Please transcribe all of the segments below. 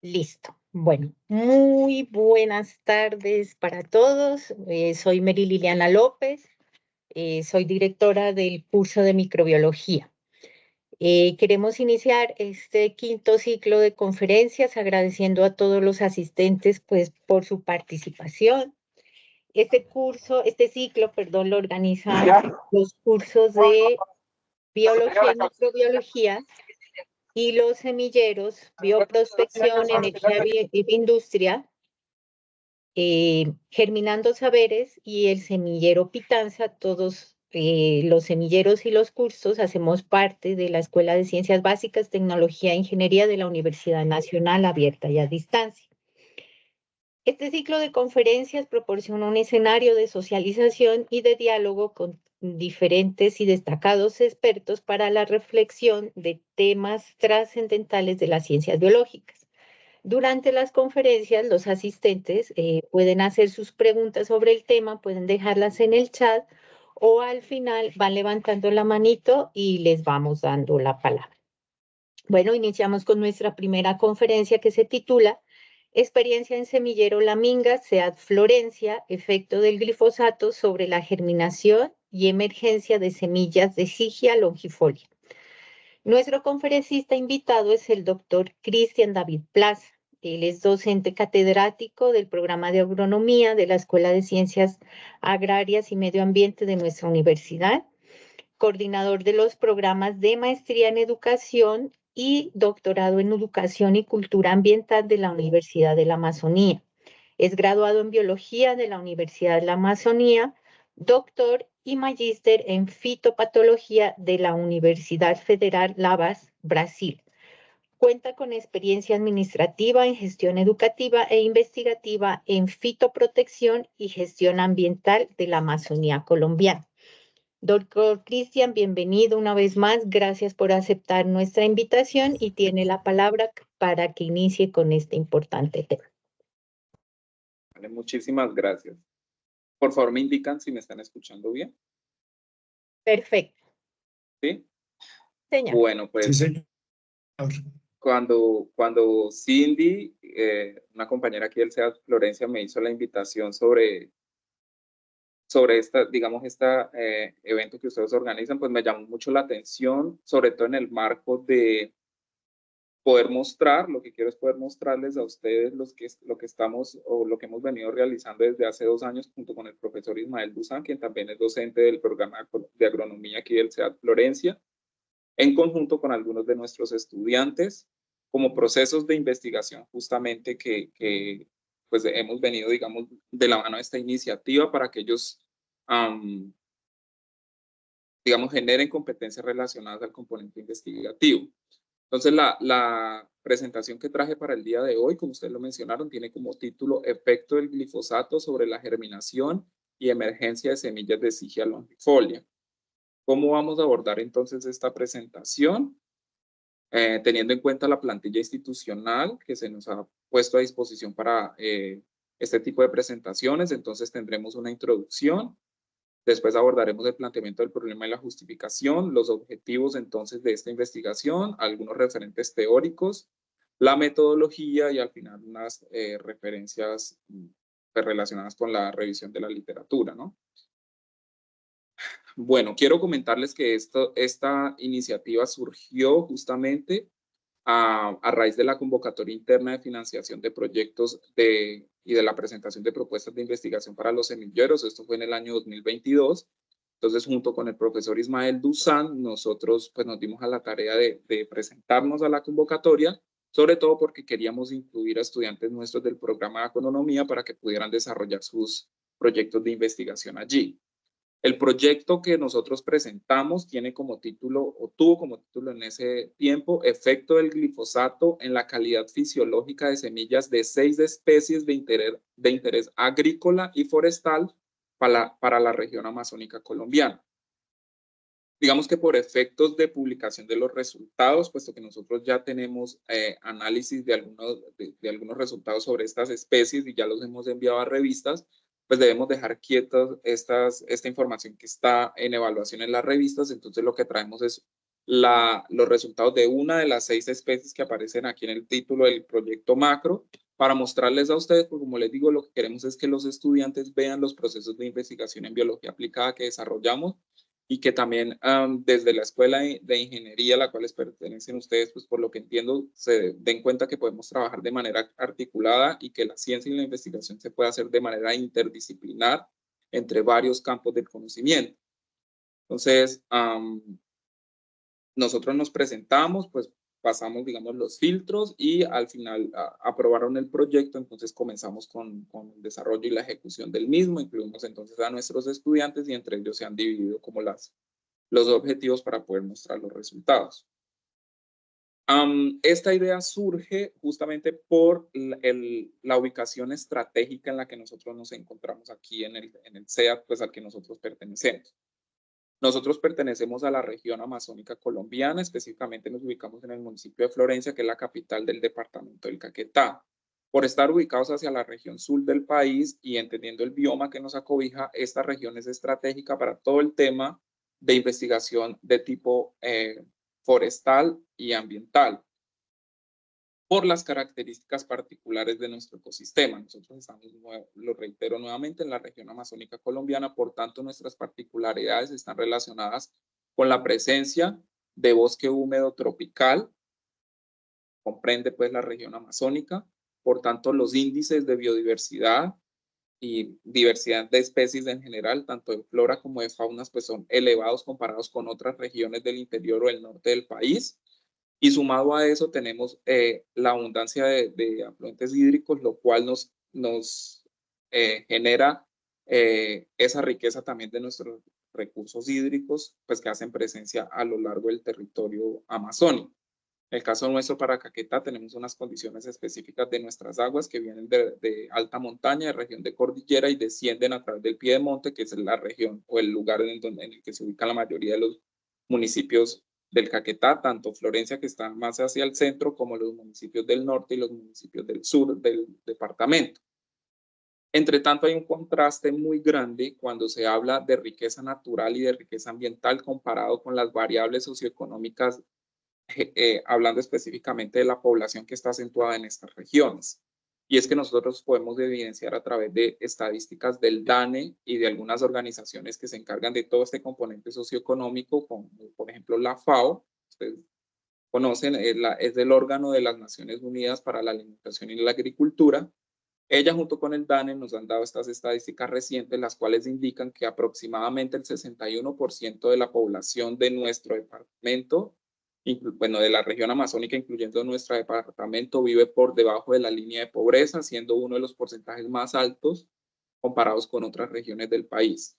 Listo. Bueno, muy buenas tardes para todos. Soy Mary Liliana López, soy directora del curso de microbiología. Queremos iniciar este quinto ciclo de conferencias agradeciendo a todos los asistentes pues, por su participación. Este ciclo, perdón, lo organizan los cursos de biología y microbiología y los semilleros, bioprospección, energía y industria, Germinando Saberes y el semillero Pitanza. Todos los semilleros y los cursos hacemos parte de la Escuela de Ciencias Básicas, Tecnología e Ingeniería de la Universidad Nacional Abierta y a Distancia. Este ciclo de conferencias proporciona un escenario de socialización y de diálogo con diferentes y destacados expertos para la reflexión de temas trascendentales de las ciencias biológicas. Durante las conferencias, los asistentes pueden hacer sus preguntas sobre el tema, pueden dejarlas en el chat o al final van levantando la manito y les vamos dando la palabra. Bueno, iniciamos con nuestra primera conferencia que se titula Experiencia en semillero Laminga, SEAD Florencia, efecto del glifosato sobre la germinación y emergencia de semillas de Sigia longifolia. Nuestro conferencista invitado es el doctor Cristian David Plaza. Él es docente catedrático del programa de agronomía de la Escuela de Ciencias Agrarias y Medio Ambiente de nuestra universidad, coordinador de los programas de maestría en educación y doctorado en educación y cultura ambiental de la Universidad de la Amazonía. Es graduado en biología de la Universidad de la Amazonía, doctor y magíster en fitopatología de la Universidad Federal Lavas, Brasil. Cuenta con experiencia administrativa en gestión educativa e investigativa en fitoprotección y gestión ambiental de la Amazonía colombiana. Doctor Cristian, bienvenido una vez más. Gracias por aceptar nuestra invitación y tiene la palabra para que inicie con este importante tema. Vale, muchísimas gracias. Por favor, me indican si me están escuchando bien. Perfecto. ¿Sí? Señor. Bueno, pues sí, señor. Cuando Cindy, una compañera aquí del SEAD Florencia, me hizo la invitación sobre este evento que ustedes organizan, pues me llamó mucho la atención, sobre todo en el marco de poder mostrar, lo que quiero es poder mostrarles a ustedes lo que estamos o lo que hemos venido realizando desde hace 2 años junto con el profesor Ismael Duzán, quien también es docente del programa de agronomía aquí del SEAD Florencia, en conjunto con algunos de nuestros estudiantes, como procesos de investigación justamente que pues hemos venido, digamos, de la mano de esta iniciativa para que ellos, digamos, generen competencias relacionadas al componente investigativo. Entonces, la presentación que traje para el día de hoy, como ustedes lo mencionaron, tiene como título Efecto del glifosato sobre la germinación y emergencia de semillas de Sigia longifolia. ¿Cómo vamos a abordar entonces esta presentación? Teniendo en cuenta la plantilla institucional que se nos ha puesto a disposición para este tipo de presentaciones, entonces tendremos una introducción. Después abordaremos el planteamiento del problema y la justificación, los objetivos entonces de esta investigación, algunos referentes teóricos, la metodología y al final unas referencias relacionadas con la revisión de la literatura, ¿no? Bueno, quiero comentarles que esta iniciativa surgió justamente a raíz de la convocatoria interna de financiación de proyectos y de la presentación de propuestas de investigación para los semilleros. Esto fue en el año 2022. Entonces, junto con el profesor Ismael Duzán, nosotros pues, nos dimos a la tarea de presentarnos a la convocatoria, sobre todo porque queríamos incluir a estudiantes nuestros del programa de agronomía para que pudieran desarrollar sus proyectos de investigación allí. El proyecto que nosotros presentamos tiene como título, o tuvo como título en ese tiempo, Efecto del glifosato en la calidad fisiológica de semillas de 6 especies de interés agrícola y forestal para la región amazónica colombiana. Digamos que por efectos de publicación de los resultados, puesto que nosotros ya tenemos análisis de algunos resultados sobre estas especies y ya los hemos enviado a revistas, pues debemos dejar quietas esta información que está en evaluación en las revistas. Entonces lo que traemos es los resultados de una de las 6 especies que aparecen aquí en el título del proyecto macro, para mostrarles a ustedes, porque como les digo, lo que queremos es que los estudiantes vean los procesos de investigación en biología aplicada que desarrollamos y que también desde la Escuela de Ingeniería a la cual les pertenecen ustedes, pues por lo que entiendo, se den cuenta que podemos trabajar de manera articulada y que la ciencia y la investigación se puede hacer de manera interdisciplinar entre varios campos del conocimiento. Entonces, nosotros nos presentamos, pues pasamos, digamos, los filtros y al final aprobaron el proyecto, entonces comenzamos con el desarrollo y la ejecución del mismo, incluimos entonces a nuestros estudiantes y entre ellos se han dividido como los objetivos para poder mostrar los resultados. Esta idea surge justamente por la ubicación estratégica en la que nosotros nos encontramos aquí en el CEAT, pues al que nosotros pertenecemos. Nosotros pertenecemos a la región amazónica colombiana, específicamente nos ubicamos en el municipio de Florencia, que es la capital del departamento del Caquetá. Por estar ubicados hacia la región sur del país y entendiendo el bioma que nos acobija, esta región es estratégica para todo el tema de investigación de tipo forestal y ambiental, por las características particulares de nuestro ecosistema. Nosotros estamos, lo reitero nuevamente, en la región amazónica colombiana, por tanto nuestras particularidades están relacionadas con la presencia de bosque húmedo tropical, comprende pues la región amazónica, por tanto los índices de biodiversidad y diversidad de especies en general, tanto de flora como de faunas, pues son elevados comparados con otras regiones del interior o del norte del país. Y sumado a eso tenemos la abundancia de afluentes hídricos, lo cual nos genera esa riqueza también de nuestros recursos hídricos, pues que hacen presencia a lo largo del territorio amazónico. En el caso nuestro para Caquetá tenemos unas condiciones específicas de nuestras aguas que vienen de alta montaña, de región de cordillera y descienden a través del piedemonte, que es la región o el lugar en el que se ubica la mayoría de los municipios del Caquetá, tanto Florencia, que está más hacia el centro, como los municipios del norte y los municipios del sur del departamento. Entre tanto, hay un contraste muy grande cuando se habla de riqueza natural y de riqueza ambiental comparado con las variables socioeconómicas, hablando específicamente de la población que está acentuada en estas regiones. Y es que nosotros podemos evidenciar a través de estadísticas del DANE y de algunas organizaciones que se encargan de todo este componente socioeconómico, como por ejemplo la FAO, ustedes conocen, es el órgano de las Naciones Unidas para la Alimentación y la Agricultura. Ella junto con el DANE nos han dado estas estadísticas recientes, las cuales indican que aproximadamente el 61% de la población de nuestro departamento, bueno, de la región amazónica, incluyendo nuestro departamento, vive por debajo de la línea de pobreza, siendo uno de los porcentajes más altos comparados con otras regiones del país.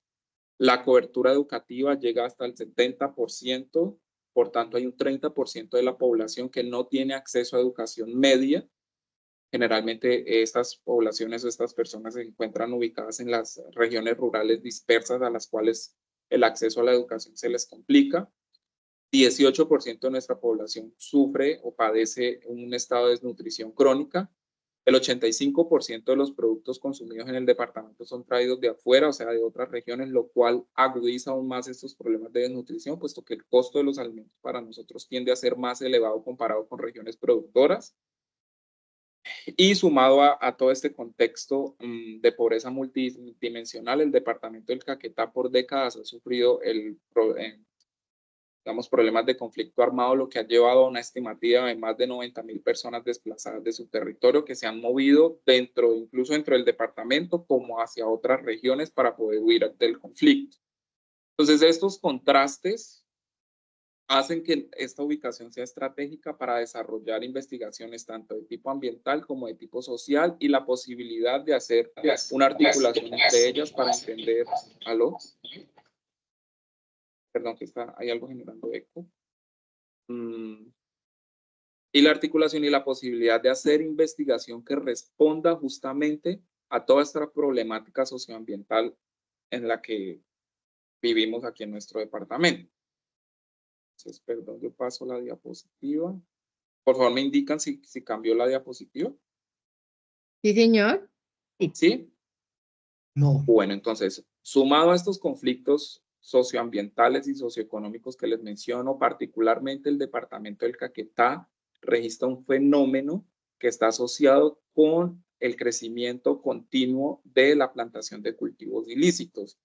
La cobertura educativa llega hasta el 70%, por tanto hay un 30% de la población que no tiene acceso a educación media. Generalmente estas poblaciones o estas personas se encuentran ubicadas en las regiones rurales dispersas a las cuales el acceso a la educación se les complica. 18% de nuestra población sufre o padece un estado de desnutrición crónica. El 85% de los productos consumidos en el departamento son traídos de afuera, o sea, de otras regiones, lo cual agudiza aún más estos problemas de desnutrición, puesto que el costo de los alimentos para nosotros tiende a ser más elevado comparado con regiones productoras. Y sumado a todo este contexto de pobreza multidimensional, el departamento del Caquetá por décadas ha sufrido digamos, problemas de conflicto armado, lo que ha llevado a una estimativa de más de 90,000 personas desplazadas de su territorio que se han movido incluso dentro del departamento como hacia otras regiones para poder huir del conflicto. Entonces, estos contrastes hacen que esta ubicación sea estratégica para desarrollar investigaciones tanto de tipo ambiental como de tipo social y la posibilidad de hacer una articulación entre ellas para entender. ¿Aló? Perdón, que hay algo generando eco. Y la articulación y la posibilidad de hacer investigación que responda justamente a toda esta problemática socioambiental en la que vivimos aquí en nuestro departamento. Entonces, perdón, yo paso la diapositiva. Por favor, me indican si cambió la diapositiva. Sí, señor. ¿Sí? No. Bueno, entonces, sumado a estos conflictos socioambientales y socioeconómicos que les menciono, particularmente el departamento del Caquetá, registra un fenómeno que está asociado con el crecimiento continuo de la plantación de cultivos ilícitos.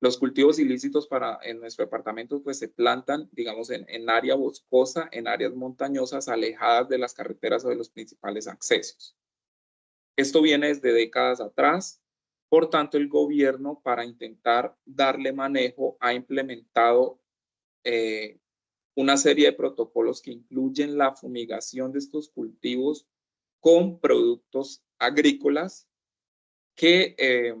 Los cultivos ilícitos en nuestro departamento pues se plantan, digamos, en área boscosa, en áreas montañosas, alejadas de las carreteras o de los principales accesos. Esto viene desde décadas atrás. Por tanto, el gobierno, para intentar darle manejo, ha implementado una serie de protocolos que incluyen la fumigación de estos cultivos con productos agrícolas que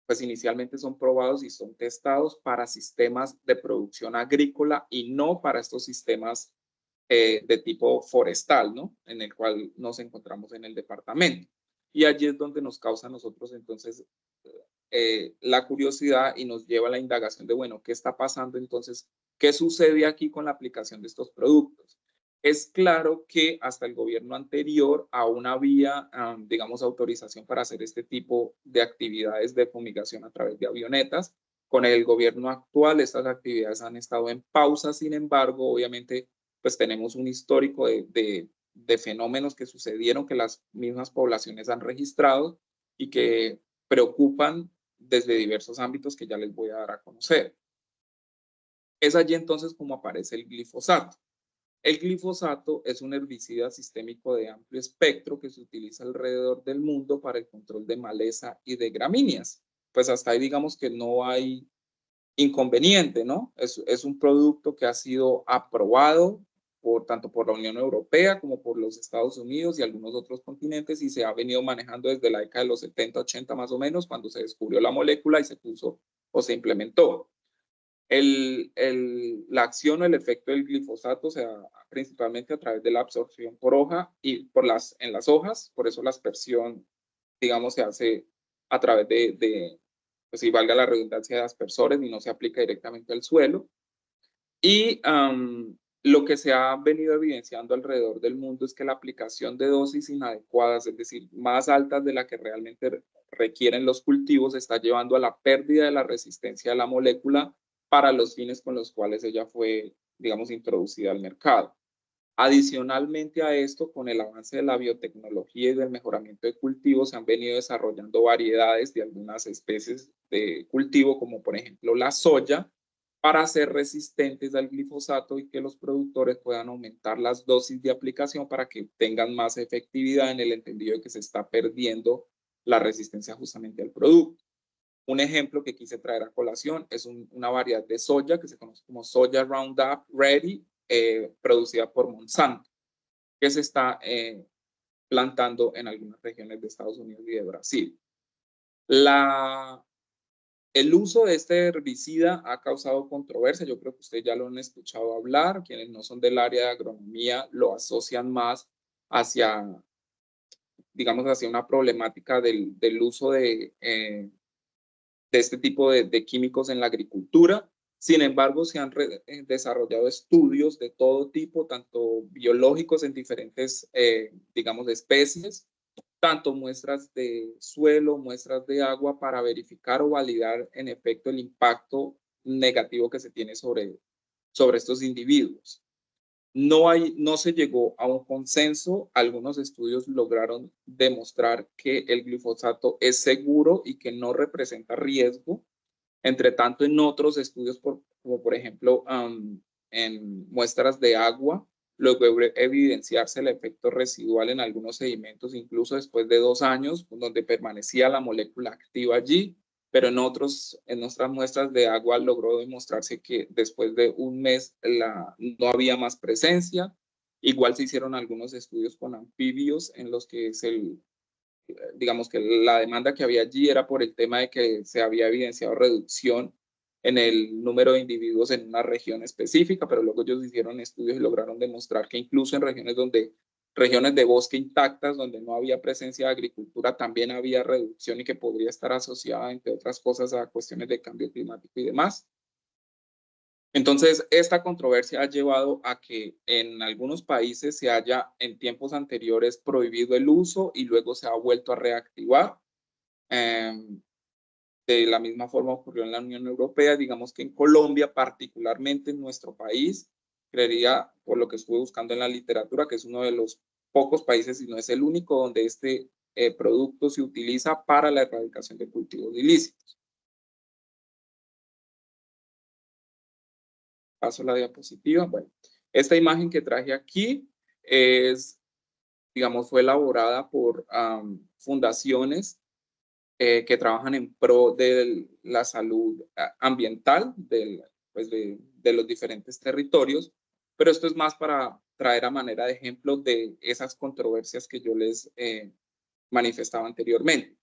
pues inicialmente son probados y son testados para sistemas de producción agrícola y no para estos sistemas de tipo forestal, ¿no? En el cual nos encontramos en el departamento. Y allí es donde nos causa a nosotros entonces la curiosidad y nos lleva a la indagación de, bueno, ¿qué está pasando entonces? ¿Qué sucede aquí con la aplicación de estos productos? Es claro que hasta el gobierno anterior aún había, digamos, autorización para hacer este tipo de actividades de fumigación a través de avionetas. Con el gobierno actual, estas actividades han estado en pausa, sin embargo, obviamente, pues tenemos un histórico de fenómenos que sucedieron, que las mismas poblaciones han registrado y que preocupan desde diversos ámbitos que ya les voy a dar a conocer. Es allí entonces como aparece el glifosato. El glifosato es un herbicida sistémico de amplio espectro que se utiliza alrededor del mundo para el control de maleza y de gramíneas. Pues hasta ahí digamos que no hay inconveniente, ¿no? Es un producto que ha sido aprobado tanto por la Unión Europea como por los Estados Unidos y algunos otros continentes y se ha venido manejando desde la década de los 70, 80 más o menos, cuando se descubrió la molécula y se puso o se implementó. La acción o el efecto del glifosato se da principalmente a través de la absorción por hoja y en las hojas, por eso la aspersión, digamos, se hace a través pues si valga la redundancia, de aspersores y no se aplica directamente al suelo. Y lo que se ha venido evidenciando alrededor del mundo es que la aplicación de dosis inadecuadas, es decir, más altas de la que realmente requieren los cultivos, está llevando a la pérdida de la resistencia de la molécula para los fines con los cuales ella fue, digamos, introducida al mercado. Adicionalmente a esto, con el avance de la biotecnología y del mejoramiento de cultivos, se han venido desarrollando variedades de algunas especies de cultivo, como por ejemplo la soya, para ser resistentes al glifosato y que los productores puedan aumentar las dosis de aplicación para que tengan más efectividad, en el entendido de que se está perdiendo la resistencia justamente al producto. Un ejemplo que quise traer a colación es una variedad de soya que se conoce como soya Roundup Ready, producida por Monsanto, que se está plantando en algunas regiones de Estados Unidos y de Brasil. El uso de este herbicida ha causado controversia. Yo creo que ustedes ya lo han escuchado hablar. Quienes no son del área de agronomía lo asocian más hacia, digamos, hacia una problemática del uso de este tipo de químicos en la agricultura. Sin embargo, se han desarrollado estudios de todo tipo, tanto biológicos en diferentes, digamos, especies, tanto muestras de suelo, muestras de agua, para verificar o validar en efecto el impacto negativo que se tiene sobre estos individuos. No se llegó a un consenso. Algunos estudios lograron demostrar que el glifosato es seguro y que no representa riesgo. Entre tanto, en otros estudios, como por ejemplo en muestras de agua, logró evidenciarse el efecto residual en algunos sedimentos, incluso después de 2 años, donde permanecía la molécula activa allí, pero en nuestras muestras de agua logró demostrarse que después de un mes no había más presencia. Igual se hicieron algunos estudios con anfibios en los que digamos que la demanda que había allí era por el tema de que se había evidenciado reducción en el número de individuos en una región específica, pero luego ellos hicieron estudios y lograron demostrar que incluso en regiones de bosque intactas, donde no había presencia de agricultura, también había reducción y que podría estar asociada, entre otras cosas, a cuestiones de cambio climático y demás. Entonces, esta controversia ha llevado a que en algunos países se haya en tiempos anteriores prohibido el uso y luego se ha vuelto a reactivar. De De la misma forma ocurrió en la Unión Europea. Digamos que en Colombia, particularmente en nuestro país, creería, por lo que estuve buscando en la literatura, que es uno de los pocos países, y no es el único, donde este producto se utiliza para la erradicación de cultivos ilícitos. Paso la diapositiva. Bueno, esta imagen que traje aquí es, digamos, fue elaborada por fundaciones que trabajan en pro de la salud ambiental pues de los diferentes territorios, pero esto es más para traer a manera de ejemplo de esas controversias que yo les manifestaba anteriormente.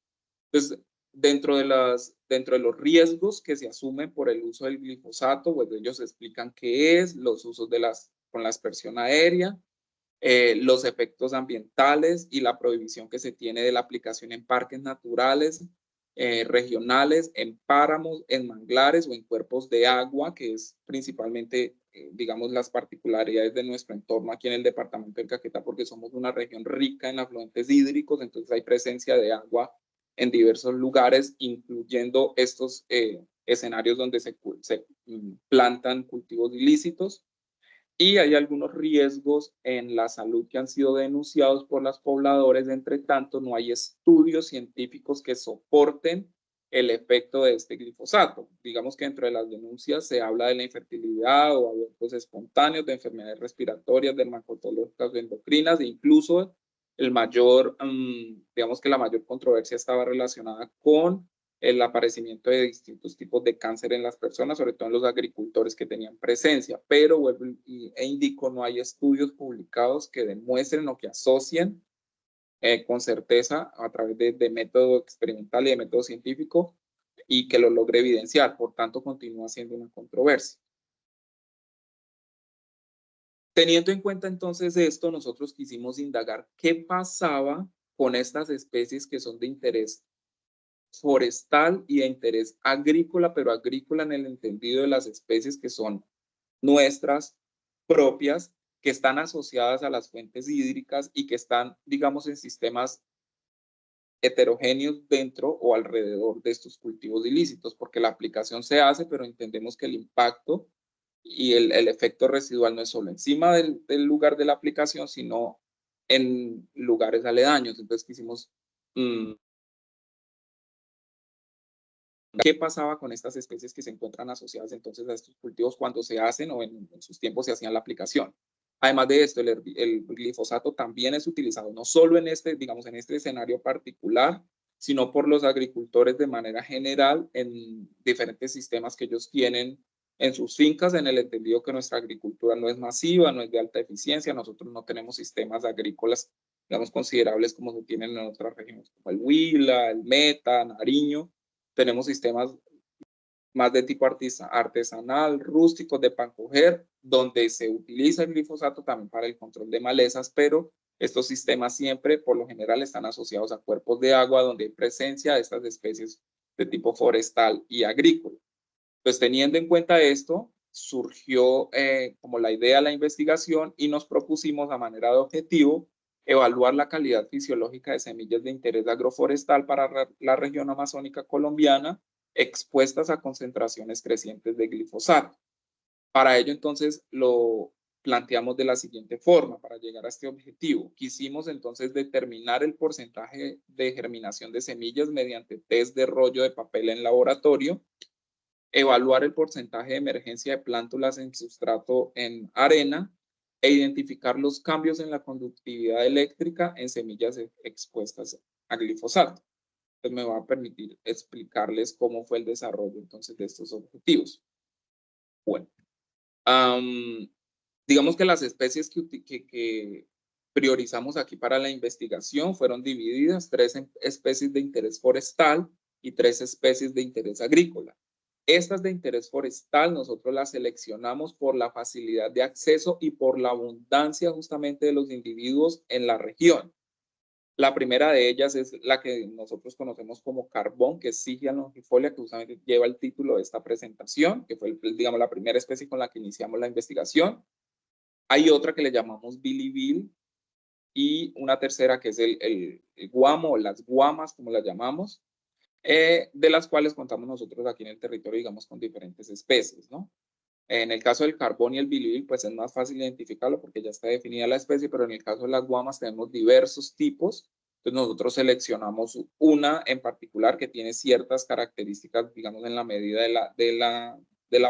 Entonces, dentro de los riesgos que se asumen por el uso del glifosato, pues ellos explican qué es, los usos con la aspersión aérea, los efectos ambientales y la prohibición que se tiene de la aplicación en parques naturales, regionales, en páramos, en manglares o en cuerpos de agua, que es principalmente, digamos, las particularidades de nuestro entorno aquí en el departamento del Caquetá, porque somos una región rica en afluentes hídricos, entonces hay presencia de agua en diversos lugares, incluyendo estos escenarios donde se plantan cultivos ilícitos. Y hay algunos riesgos en la salud que han sido denunciados por los pobladores. Entre tanto, no hay estudios científicos que soporten el efecto de este glifosato. Digamos que dentro de las denuncias se habla de la infertilidad o abortos espontáneos, de enfermedades respiratorias, dermatológicas o endocrinas, e incluso digamos que la mayor controversia estaba relacionada con el aparecimiento de distintos tipos de cáncer en las personas, sobre todo en los agricultores que tenían presencia, pero vuelvo e indico, no hay estudios publicados que demuestren o que asocien con certeza a través de método experimental y de método científico y que lo logre evidenciar, por tanto continúa siendo una controversia. Teniendo en cuenta entonces esto, nosotros quisimos indagar qué pasaba con estas especies que son de interés forestal y de interés agrícola, pero agrícola en el entendido de las especies que son nuestras propias, que están asociadas a las fuentes hídricas y que están, digamos, en sistemas heterogéneos dentro o alrededor de estos cultivos ilícitos, porque la aplicación se hace, pero entendemos que el impacto y el efecto residual no es solo encima del lugar de la aplicación, sino en lugares aledaños. Entonces quisimos ¿qué pasaba con estas especies que se encuentran asociadas entonces a estos cultivos cuando se hacen o en sus tiempos se hacían la aplicación? Además de esto, el glifosato también es utilizado no solo en digamos, en este escenario particular, sino por los agricultores de manera general en diferentes sistemas que ellos tienen en sus fincas, en el entendido que nuestra agricultura no es masiva, no es de alta eficiencia, nosotros no tenemos sistemas agrícolas, digamos, considerables como se tienen en otras regiones, como el Huila, el Meta, Nariño. Tenemos sistemas más de tipo artesanal, rústicos, de pancoger, donde se utiliza el glifosato también para el control de malezas, pero estos sistemas siempre, por lo general, están asociados a cuerpos de agua donde hay presencia de estas especies de tipo forestal y agrícola. Pues teniendo en cuenta esto, surgió como la idea de la investigación y nos propusimos a manera de objetivo evaluar la calidad fisiológica de semillas de interés agroforestal para la región amazónica colombiana expuestas a concentraciones crecientes de glifosato. Para ello, entonces, lo planteamos de la siguiente forma para llegar a este objetivo. Quisimos entonces determinar el porcentaje de germinación de semillas mediante test de rollo de papel en laboratorio, evaluar el porcentaje de emergencia de plántulas en sustrato en arena e identificar los cambios en la conductividad eléctrica en semillas expuestas a glifosato. Entonces me va a permitir explicarles cómo fue el desarrollo entonces de estos objetivos. Bueno, digamos que las especies que priorizamos aquí para la investigación fueron divididas, 3 especies de interés forestal y 3 especies de interés agrícola. Estas de interés forestal nosotros las seleccionamos por la facilidad de acceso y por la abundancia justamente de los individuos en la región. La primera de ellas es la que nosotros conocemos como carbón, que es Sigia longifolia, que justamente lleva el título de esta presentación, que fue, digamos, la primera especie con la que iniciamos la investigación. Hay otra que le llamamos bilibil y una tercera que es el guamo o las guamas, como las llamamos. de las cuales contamos nosotros aquí en el territorio, digamos, con diferentes especies, ¿no? En el caso del carbón y el bilivil, pues es más fácil identificarlo porque ya está definida la especie, pero en el caso de las guamas tenemos diversos tipos. Entonces nosotros seleccionamos una en particular que tiene ciertas características, digamos, en la medida de la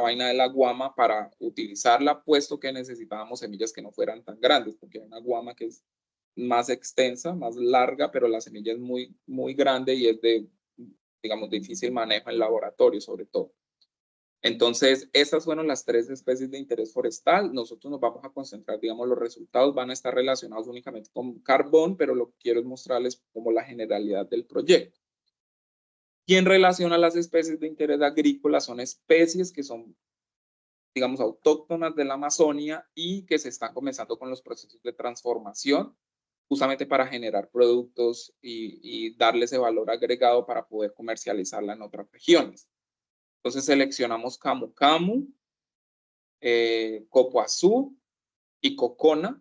vaina de la guama para utilizarla, puesto que necesitábamos semillas que no fueran tan grandes, porque hay una guama que es más extensa, más larga, pero la semilla es muy, muy grande y es de, digamos, difícil manejo en laboratorio, sobre todo. Entonces, esas fueron las tres especies de interés forestal. Nosotros nos vamos a concentrar, digamos, los resultados van a estar relacionados únicamente con carbón, pero lo que quiero es mostrarles como la generalidad del proyecto. Y en relación a las especies de interés agrícola, son especies que son, digamos, autóctonas de la Amazonia y que se están comenzando con los procesos de transformación, justamente para generar productos y darle ese valor agregado para poder comercializarla en otras regiones. Entonces seleccionamos camu camu, copoazú y cocona,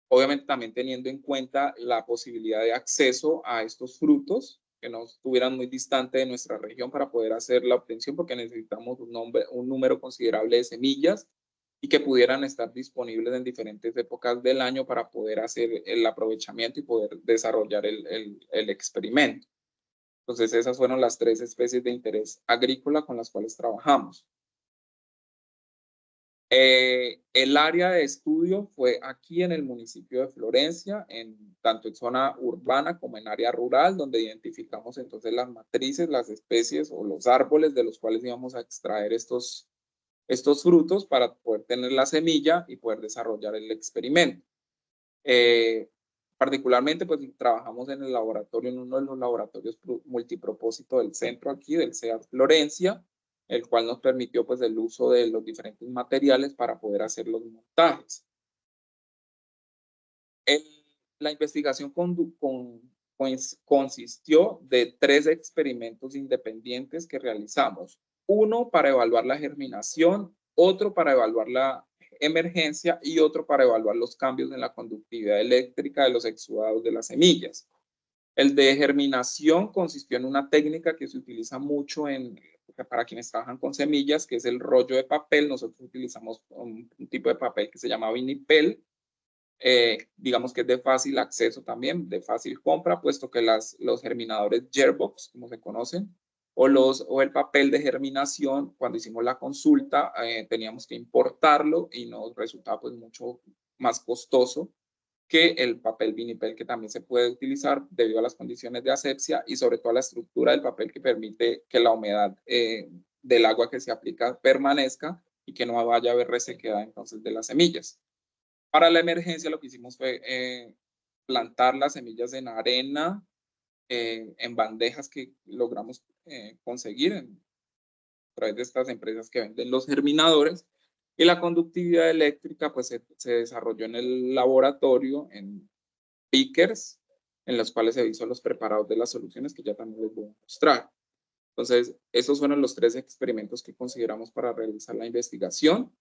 obviamente también teniendo en cuenta la posibilidad de acceso a estos frutos que no estuvieran muy distantes de nuestra región para poder hacer la obtención, porque necesitamos un número considerable de semillas y que pudieran estar disponibles en diferentes épocas del año para poder hacer el aprovechamiento y poder desarrollar el experimento. Entonces esas fueron las tres especies de interés agrícola con las cuales trabajamos. El área de estudio fue aquí en el municipio de Florencia, tanto en zona urbana como en área rural, donde identificamos entonces las matrices, las especies o los árboles de los cuales íbamos a extraer estos frutos para poder tener la semilla y poder desarrollar el experimento. Particularmente, pues trabajamos en el laboratorio, en uno de los laboratorios multipropósito del centro aquí, del CEAR Florencia, el cual nos permitió pues el uso de los diferentes materiales para poder hacer los montajes. La investigación consistió de 3 experimentos independientes que realizamos. Uno para evaluar la germinación, otro para evaluar la emergencia y otro para evaluar los cambios en la conductividad eléctrica de los exudados de las semillas. El de germinación consistió en una técnica que se utiliza mucho para quienes trabajan con semillas, que es el rollo de papel. Nosotros utilizamos un tipo de papel que se llama vinipel, digamos que es de fácil acceso también, de fácil compra, puesto que los germinadores Yearbox, como se conocen, o el papel de germinación, cuando hicimos la consulta, teníamos que importarlo y nos resultaba pues mucho más costoso que el papel vinipel, que también se puede utilizar debido a las condiciones de asepsia y sobre todo a la estructura del papel que permite que la humedad del agua que se aplica permanezca y que no vaya a haber resequedad entonces de las semillas. Para la emergencia lo que hicimos fue plantar las semillas en arena, en bandejas que logramos conseguir a través de estas empresas que venden los germinadores. Y la conductividad eléctrica pues se desarrolló en el laboratorio, en beakers, en los cuales se hizo los preparados de las soluciones que ya también les voy a mostrar. Entonces, esos fueron los 3 experimentos que consideramos para realizar la investigación.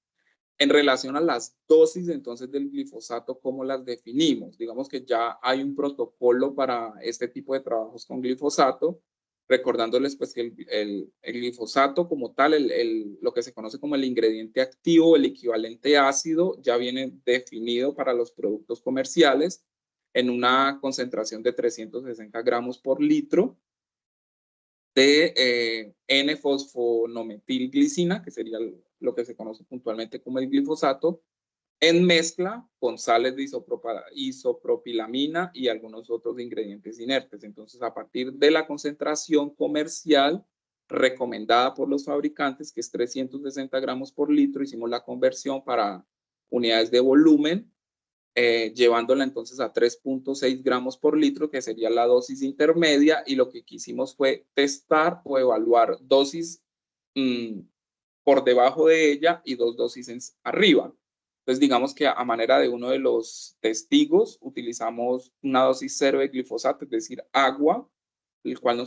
En relación a las dosis entonces del glifosato, ¿cómo las definimos? Digamos que ya hay un protocolo para este tipo de trabajos con glifosato, recordándoles pues que el glifosato como tal, lo que se conoce como el ingrediente activo, el equivalente ácido, ya viene definido para los productos comerciales en una concentración de 360 gramos por litro de N-fosfonometilglicina, que sería lo que se conoce puntualmente como el glifosato, en mezcla con sales de isopropilamina y algunos otros ingredientes inertes. Entonces, a partir de la concentración comercial recomendada por los fabricantes, que es 360 gramos por litro, hicimos la conversión para unidades de volumen, llevándola entonces a 3.6 gramos por litro, que sería la dosis intermedia, y lo que quisimos fue testar o evaluar dosis por debajo de ella y 2 dosis arriba. Entonces, digamos que a manera de uno de los testigos, utilizamos una dosis cero de glifosato, es decir, agua, el cual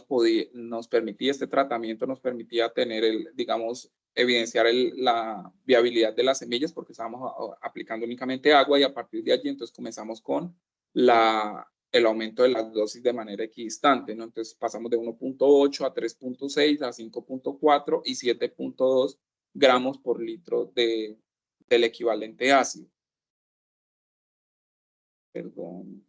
nos permitía, este tratamiento nos permitía tener, digamos, evidenciar la viabilidad de las semillas, porque estábamos aplicando únicamente agua, y a partir de allí entonces comenzamos con la el aumento de las dosis de manera equidistante, ¿no? Entonces pasamos de 1.8 a 3.6 a 5.4 y 7.2 gramos por litro del equivalente ácido. Perdón.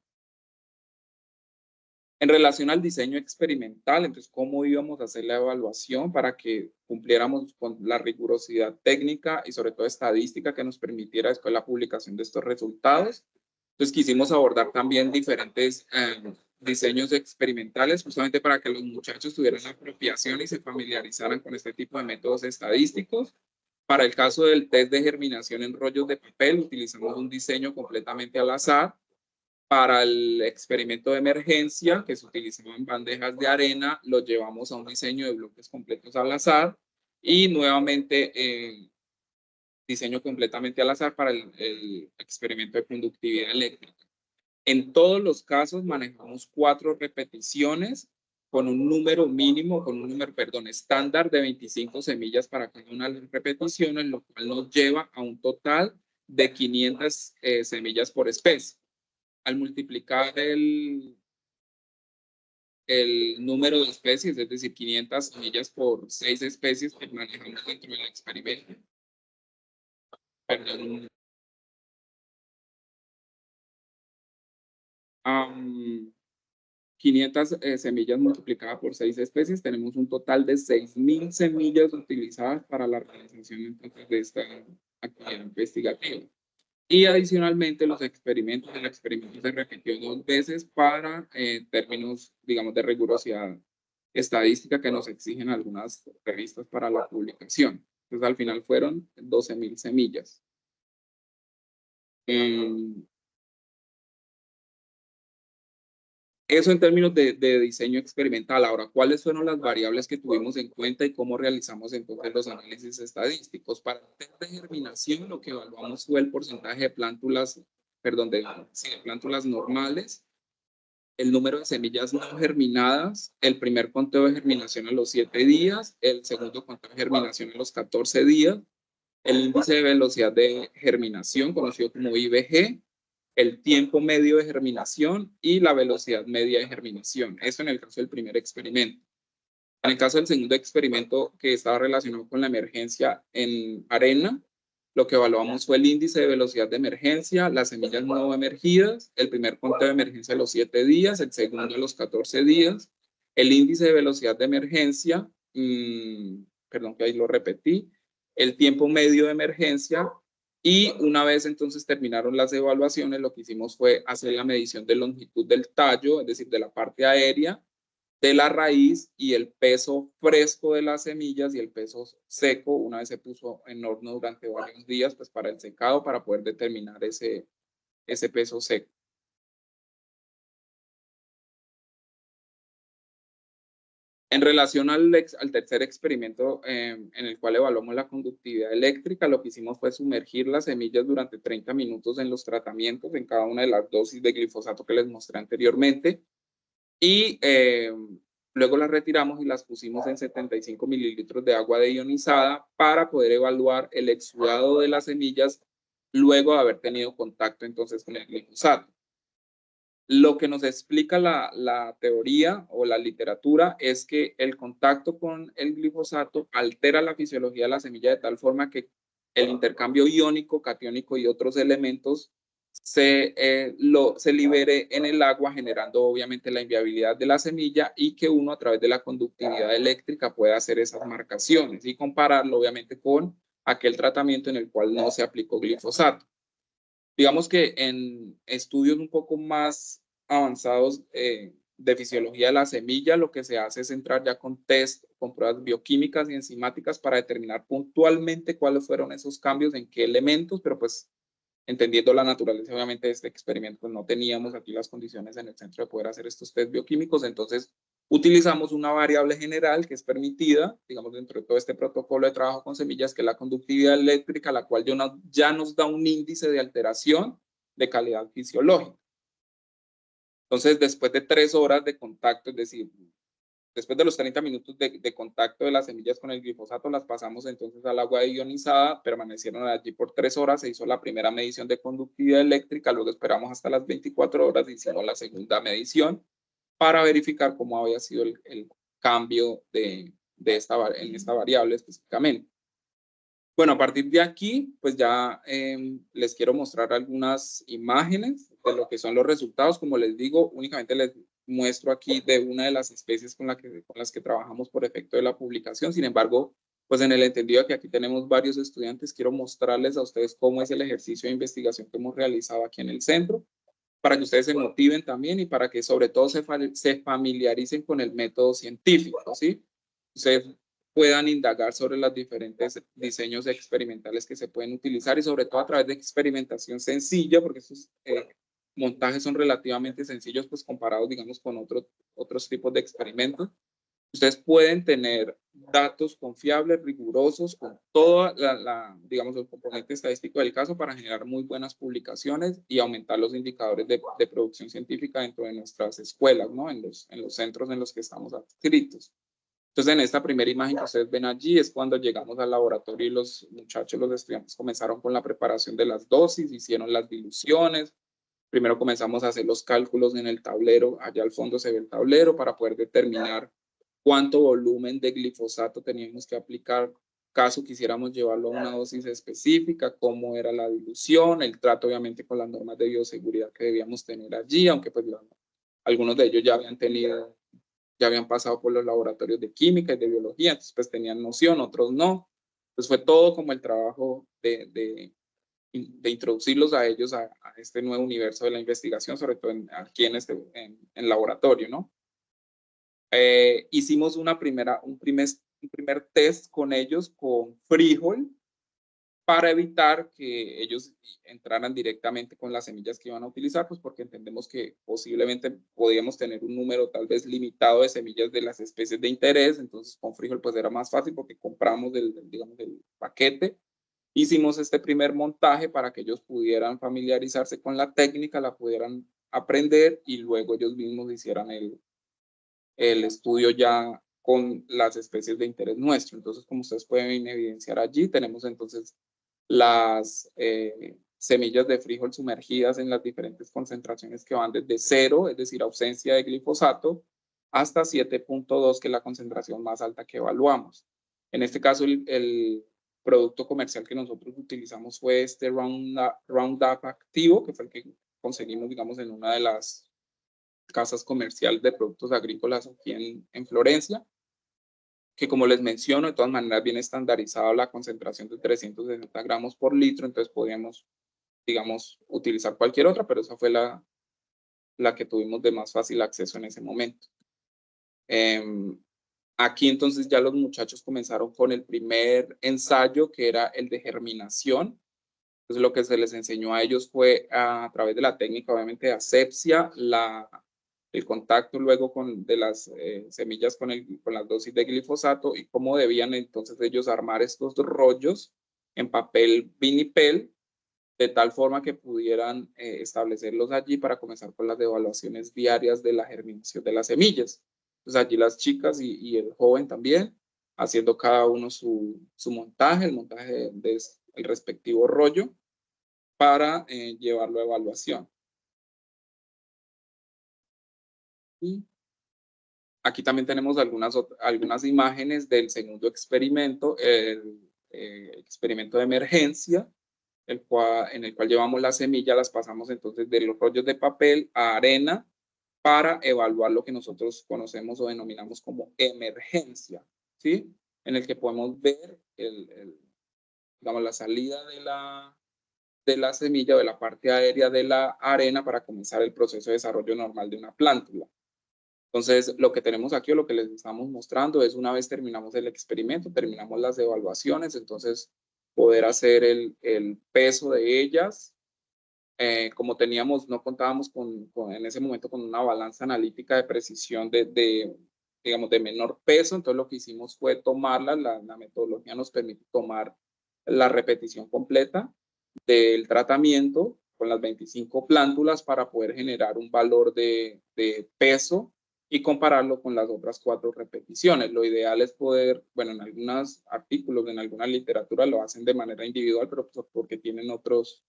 En relación al diseño experimental, entonces, ¿cómo íbamos a hacer la evaluación para que cumpliéramos con la rigurosidad técnica y sobre todo estadística que nos permitiera después la publicación de estos resultados? Entonces, quisimos abordar también diferentes diseños experimentales, justamente para que los muchachos tuvieran la apropiación y se familiarizaran con este tipo de métodos estadísticos. Para el caso del test de germinación en rollos de papel, utilizamos un diseño completamente al azar. Para el experimento de emergencia, que se utilizaban bandejas de arena, lo llevamos a un diseño de bloques completos al azar y nuevamente diseño completamente al azar para el experimento de conductividad eléctrica. En todos los casos manejamos 4 repeticiones con un número mínimo, con un número, perdón, estándar de 25 semillas para cada una de las repeticiones, lo cual nos lleva a un total de 500 semillas por especie. Al multiplicar el número de especies, es decir, 500 semillas por 6 especies que manejamos dentro del experimento. Perdón. 500 semillas multiplicadas por 6 especies, tenemos un total de 6.000 semillas utilizadas para la realización entonces de esta actividad investigativa. Y adicionalmente el experimento se repitió 2 veces para términos, digamos, de rigurosidad estadística que nos exigen algunas revistas para la publicación. Entonces al final fueron 12.000 semillas. Eso en términos de diseño experimental. Ahora, ¿cuáles fueron las variables que tuvimos en cuenta y cómo realizamos entonces los análisis estadísticos? Para el test de germinación, lo que evaluamos fue el porcentaje de plántulas, perdón, de plántulas normales, el número de semillas no germinadas, el primer conteo de germinación a los 7 días, el segundo conteo de germinación a los 14 días, el índice de velocidad de germinación, conocido como IVG, el tiempo medio de germinación y la velocidad media de germinación. Eso en el caso del primer experimento. En el caso del segundo experimento, que estaba relacionado con la emergencia en arena, lo que evaluamos fue el índice de velocidad de emergencia, las semillas no emergidas, el primer conteo de emergencia a los 7 días, el segundo a los 14 días, el índice de velocidad de emergencia, perdón que ahí lo repetí, el tiempo medio de emergencia. Y una vez entonces terminaron las evaluaciones, lo que hicimos fue hacer la medición de longitud del tallo, es decir, de la parte aérea, de la raíz y el peso fresco de las semillas y el peso seco, una vez se puso en horno durante varios días, pues para el secado, para poder determinar ese peso seco. En relación al tercer experimento en el cual evaluamos la conductividad eléctrica, lo que hicimos fue sumergir las semillas durante 30 minutos en los tratamientos, en cada una de las dosis de glifosato que les mostré anteriormente. Y luego las retiramos y las pusimos en 75 mililitros de agua deionizada para poder evaluar el exudado de las semillas luego de haber tenido contacto entonces con el glifosato. Lo que nos explica la teoría o la literatura es que el contacto con el glifosato altera la fisiología de la semilla de tal forma que el intercambio iónico, catiónico y otros elementos se libere en el agua, generando obviamente la inviabilidad de la semilla y que uno a través de la conductividad eléctrica pueda hacer esas marcaciones y compararlo obviamente con aquel tratamiento en el cual no se aplicó glifosato. Digamos que en estudios un poco más avanzados de fisiología de la semilla, lo que se hace es entrar ya con test, con pruebas bioquímicas y enzimáticas para determinar puntualmente cuáles fueron esos cambios, en qué elementos, pero pues entendiendo la naturaleza obviamente de este experimento, pues no teníamos aquí las condiciones en el centro de poder hacer estos test bioquímicos, entonces utilizamos una variable general que es permitida, digamos, dentro de todo este protocolo de trabajo con semillas, que es la conductividad eléctrica, la cual ya nos da un índice de alteración de calidad fisiológica. Entonces, después de 3 horas de contacto, es decir, después de los 30 minutos de contacto de las semillas con el glifosato, las pasamos entonces al agua ionizada, permanecieron allí por 3 horas, se hizo la primera medición de conductividad eléctrica, luego esperamos hasta las 24 horas y hicimos la segunda medición para verificar cómo había sido el cambio en esta variable específicamente. Bueno, a partir de aquí, pues ya les quiero mostrar algunas imágenes de lo que son los resultados. Como les digo, únicamente les muestro aquí de una de las especies con las que trabajamos por efecto de la publicación. Sin embargo, pues en el entendido de que aquí tenemos varios estudiantes, quiero mostrarles a ustedes cómo es el ejercicio de investigación que hemos realizado aquí en el centro, para que ustedes se motiven también y para que sobre todo se familiaricen con el método científico, ¿sí? Ustedes puedan indagar sobre los diferentes diseños experimentales que se pueden utilizar y sobre todo a través de experimentación sencilla, porque estos montajes son relativamente sencillos, pues comparados, digamos, con otros tipos de experimentos. Ustedes pueden tener datos confiables, rigurosos, con toda digamos, el componente estadístico del caso para generar muy buenas publicaciones y aumentar los indicadores de producción científica dentro de nuestras escuelas, ¿no? En los centros en los que estamos adscritos. Entonces, en esta primera imagen que ustedes ven allí es cuando llegamos al laboratorio y los muchachos, los estudiantes, comenzaron con la preparación de las dosis, hicieron las diluciones. Primero comenzamos a hacer los cálculos en el tablero, allá al fondo se ve el tablero para poder determinar cuánto volumen de glifosato teníamos que aplicar caso quisiéramos llevarlo a una dosis específica, cómo era la dilución, el trato obviamente con las normas de bioseguridad que debíamos tener allí, aunque pues algunos de ellos ya habían pasado por los laboratorios de química y de biología, entonces pues tenían noción, otros no. Pues fue todo como el trabajo de introducirlos a ellos a este nuevo universo de la investigación, sobre todo aquí en laboratorio, ¿no? Hicimos un primer test con ellos con frijol para evitar que ellos entraran directamente con las semillas que iban a utilizar, pues porque entendemos que posiblemente podíamos tener un número tal vez limitado de semillas de las especies de interés, entonces con frijol pues era más fácil porque compramos digamos, del paquete. Hicimos este primer montaje para que ellos pudieran familiarizarse con la técnica, la pudieran aprender y luego ellos mismos hicieran el estudio ya con las especies de interés nuestro. Entonces, como ustedes pueden evidenciar allí, tenemos entonces las semillas de frijol sumergidas en las diferentes concentraciones que van desde 0, es decir, ausencia de glifosato, hasta 7.2, que es la concentración más alta que evaluamos. En este caso, el producto comercial que nosotros utilizamos fue este Roundup activo, que fue el que conseguimos, digamos, en una de las casas comerciales de productos agrícolas aquí en Florencia, que como les menciono, de todas maneras viene estandarizado la concentración de 360 gramos por litro, entonces podíamos, digamos, utilizar cualquier otra, pero esa fue la que tuvimos de más fácil acceso en ese momento. Aquí entonces ya los muchachos comenzaron con el primer ensayo, que era el de germinación. Entonces lo que se les enseñó a ellos fue a través de la técnica, obviamente, de asepsia, el contacto luego de las semillas con las dosis de glifosato y cómo debían entonces ellos armar estos rollos en papel vinipel de tal forma que pudieran establecerlos allí para comenzar con las evaluaciones diarias de la germinación de las semillas. Entonces allí las chicas y el joven también haciendo cada uno su montaje, el montaje del respectivo rollo para llevarlo a evaluación. Y aquí también tenemos algunas imágenes del segundo experimento, el experimento de emergencia, en el cual llevamos la semilla, las pasamos entonces de los rollos de papel a arena para evaluar lo que nosotros conocemos o denominamos como emergencia, ¿sí? En el que podemos ver digamos, la salida de la semilla o de la parte aérea de la arena para comenzar el proceso de desarrollo normal de una plántula. Entonces, lo que tenemos aquí o lo que les estamos mostrando es una vez terminamos el experimento, terminamos las evaluaciones, entonces poder hacer el peso de ellas. Como no contábamos en ese momento con una balanza analítica de precisión digamos, de menor peso, entonces lo que hicimos fue tomarla, la metodología nos permite tomar la repetición completa del tratamiento con las 25 plántulas para poder generar un valor de peso y compararlo con las otras 4 repeticiones. Lo ideal es poder, bueno, en algunos artículos, en alguna literatura lo hacen de manera individual, pero porque tienen otros